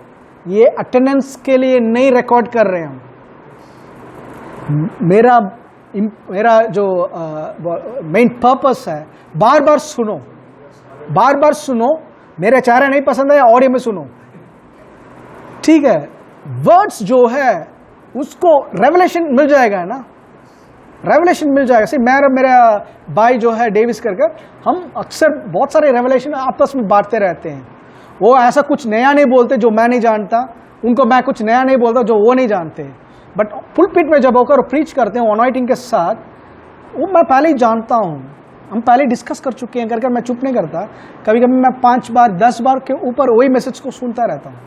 ये अटेंडेंस के लिए नहीं रिकॉर्ड कर रहे हम। मेरा जो मेन पर्पस है, बार बार सुनो, बार बार सुनो, मेरा चेहरा नहीं पसंद है ऑडियो में सुनो, ठीक है। वर्ड्स जो है उसको रेवलेशन मिल जाएगा ना, रेवलेशन मिल जाएगा। सी मेरा भाई जो है डेविस करके, हम अक्सर बहुत सारे रेवलेशन आपस में बांटते रहते हैं। वो ऐसा कुछ नया नहीं बोलते जो मैं नहीं जानता, उनको मैं कुछ नया नहीं बोलता जो वो नहीं जानते, बट पुलपिट में जब होकर प्रीच करते हैं अनॉइंटिंग के साथ, वो मैं पहले ही जानता हूँ, हम पहले डिस्कस कर चुके हैं, कर मैं चुप नहीं करता। कभी कभी मैं 5 बार 10 बार के ऊपर वही मैसेज को सुनता रहता हूँ।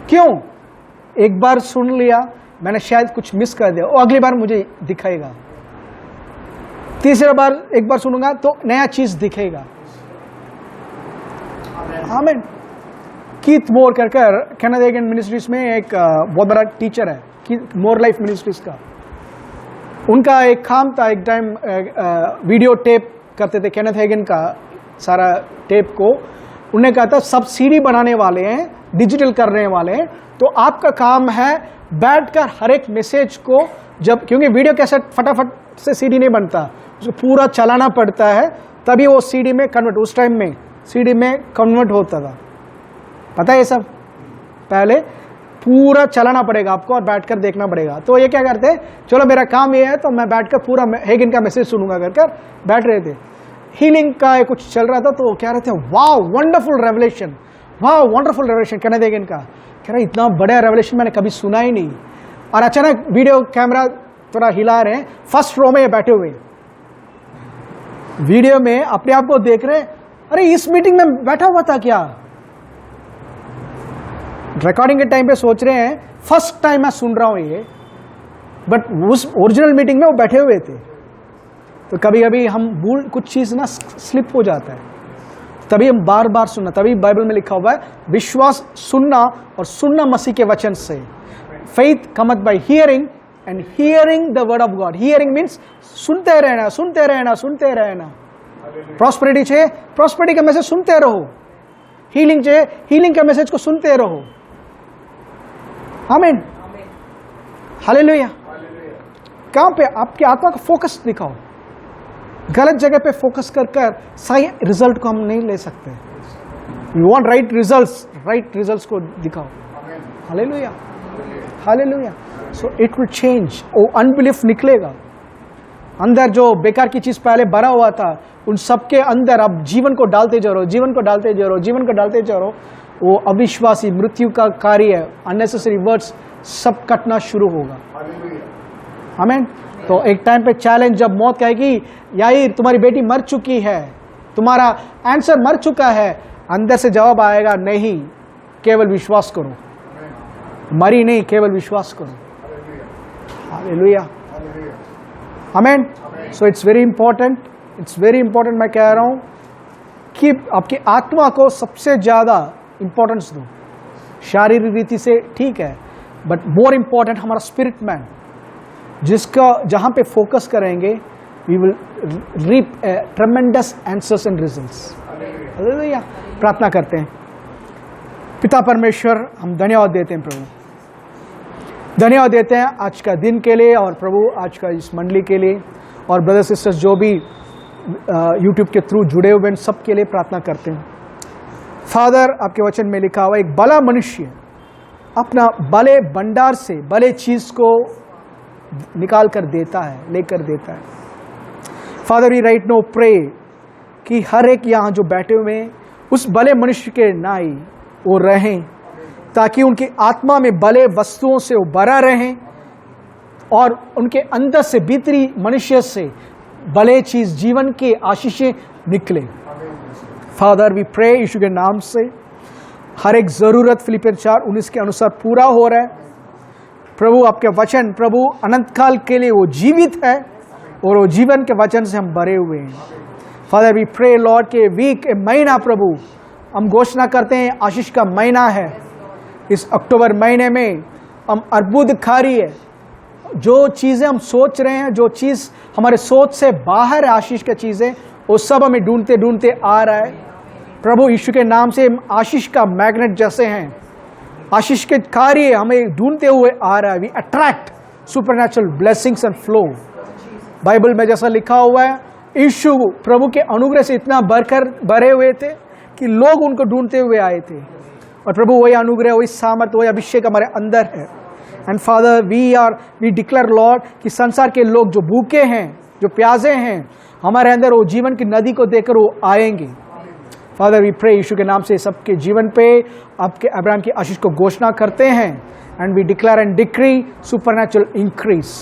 क्यों? एक बार सुन लिया मैंने, शायद कुछ मिस कर दिया, वो अगली बार मुझे दिखाएगा, तीसरा बार एक बार सुनूंगा तो नया चीज दिखेगा। आमीन। कीथ मोर कर केनेथ हेगन मिनिस्ट्रीज में एक बहुत बड़ा टीचर है, कीथ मोर लाइफ मिनिस्ट्रीज का। उनका एक काम था, एक टाइम वीडियो टेप करते थे केनेथ हेगन का सारा टेप को। उन्हें कहा था सब सीडी बनाने वाले हैं, डिजिटल करने वाले हैं, तो आपका काम है बैठकर हर एक मैसेज को, जब क्योंकि वीडियो कैसेट फटाफट से सीडी नहीं बनता, उसको पूरा चलाना पड़ता है, तभी वो सीडी में कन्वर्ट, उस टाइम में सीडी में कन्वर्ट होता था, पता है ये सब। पहले पूरा चलाना पड़ेगा आपको और बैठकर देखना पड़ेगा। तो ये क्या करते हैं, चलो मेरा काम ये है तो मैं बैठकर पूरा हेगन का मैसेज सुनूंगा कर बैठ रहे थे। हीलिंग का कुछ चल रहा था, तो कह रहे थे वाह वंडरफुल रेवलेशन, वाह वंडरफुल रेवलेशन केनेथ हेगन का। कह रहा इतना बड़ा रेवलेशन मैंने कभी सुना ही नहीं। और अचानक वीडियो कैमरा थोड़ा हिला रहे हैं, फर्स्ट रो में बैठे हुए वीडियो में अपने आप को देख रहे, अरे इस मीटिंग में बैठा हुआ था क्या। रिकॉर्डिंग के टाइम पे सोच रहे हैं फर्स्ट टाइम मैं सुन रहा हूं ये, बट उस ओरिजिनल मीटिंग में वो बैठे हुए थे। तो कभी कभी हम भूल, कुछ चीज ना स्लिप हो जाता है, तभी हम बार बार सुनना। तभी बाइबल में लिखा हुआ है विश्वास सुनना और सुनना मसीह के वचन से। Faith cometh by hearing and hearing the word of God. Hearing means सुनते रहना, सुनते रहना, सुनते रहना। प्रॉस्पेरिटी चाहिए, प्रॉस्पेरिटी का मैसेज सुनते रहो। हीलिंग चाहिए, हीलिंग का मैसेज को सुनते रहो। आमीन, हालेलुया। कहां पे आपकी आत्मा का फोकस दिखाओ। गलत जगह पे फोकस कर सही रिजल्ट को हम नहीं ले सकते। You want right results, right results को दिखाओ। Hallelujah, hallelujah. So it will change. वो अनबिलीफ निकलेगा अंदर, जो बेकार की चीज पहले भरा हुआ था उन सबके अंदर अब जीवन को डालते जा रहो, जीवन को डालते जा रहो, जीवन को डालते जा रहो। वो अविश्वासी मृत्यु का कार्य, अननेसेसरी वर्ड्स सब कटना शुरू होगा। आमीन। तो एक टाइम पे चैलेंज, जब मौत कहेगी याईर तुम्हारी बेटी मर चुकी है, तुम्हारा आंसर मर चुका है, अंदर से जवाब आएगा नहीं, केवल विश्वास करो, मरी नहीं, केवल विश्वास करो। हालेलुया, आमीन। So it's very important, it's very important. मैं कह रहा हूं कि आपकी आत्मा को सबसे ज्यादा इंपॉर्टेंस दो। शारीरिक रीति से ठीक है, बट मोर इंपॉर्टेंट हमारा स्पिरिट मैन, जिसका जहां पे फोकस करेंगे we will reap tremendous answers and results. Hallelujah. प्रार्थना करते हैं। पिता परमेश्वर, हम धन्यवाद देते हैं प्रभु, धन्यवाद देते हैं आज का दिन के लिए, और प्रभु आज का इस मंडली के लिए, और ब्रदर सिस्टर्स जो भी यूट्यूब के थ्रू जुड़े हुए हैं सब के लिए प्रार्थना करते हैं। फादर, आपके वचन में लिखा हुआ एक भला मनुष्य अपना भले भंडार से भले चीज को निकाल कर देता है, लेकर देता है। Father, we right now pray कि हर एक यहाँ जो बैठे हुए हैं उस भले मनुष्य के नाई वो रहें, ताकि उनकी आत्मा में भले वस्तुओं से वो भरा रहें और उनके अंदर से भीतरी मनुष्य से भले चीज जीवन के आशीषें निकले। फादर वी प्रे यीशु के नाम से हर एक जरूरत फिलिपियन 4:19 के अनुसार पूरा हो रहा है। प्रभु आपके वचन प्रभु अनंत काल के लिए वो जीवित है और वो जीवन के वचन से हम भरे हुए हैं। फादर वी प्रे लॉर्ड के वीक महीना प्रभु हम घोषणा करते हैं आशीष का महीना है। इस अक्टूबर महीने में हम अर्बुदकारी है, जो चीज़ें हम सोच रहे हैं, जो चीज़ हमारे सोच से बाहर है आशीष की चीज़ें, वो सब हमें ढूंढते ढूंढते आ रहा है। प्रभु यीशु के नाम से हम आशीष का मैग्नेट जैसे हैं, आशीष के कार्य हमें ढूंढते हुए आ रहा है। We attract supernatural blessings and flow. Bible में जैसा लिखा हुआ है, यीशु प्रभु के अनुग्रह से इतना भरे हुए थे कि लोग उनको ढूंढते हुए आए थे, और प्रभु वही अनुग्रह, वही सामर्थ, वही अभिषेक हमारे अंदर है। And father we declare Lord कि संसार के लोग जो भूखे हैं, जो प्यासे हैं, हमारे अंदर वो जीवन की नदी को देखकर वो आएंगे। फादर वी प्रे यीशु के नाम से सबके जीवन पे आपके अब्राहम की आशीष को घोषणा करते हैं। And we declare and decree supernatural increase.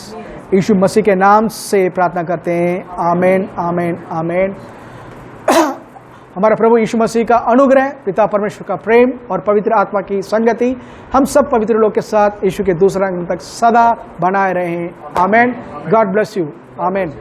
यीशु मसीह के नाम से प्रार्थना करते हैं, आमेन आमेन आमेन। हमारा प्रभु यीशु मसीह का अनुग्रह, पिता परमेश्वर का प्रेम और पवित्र आत्मा की संगति हम सब पवित्र लोग के साथ यीशु के दूसरा अंग तक सदा बनाए रहे। Amen. God bless you. Amen.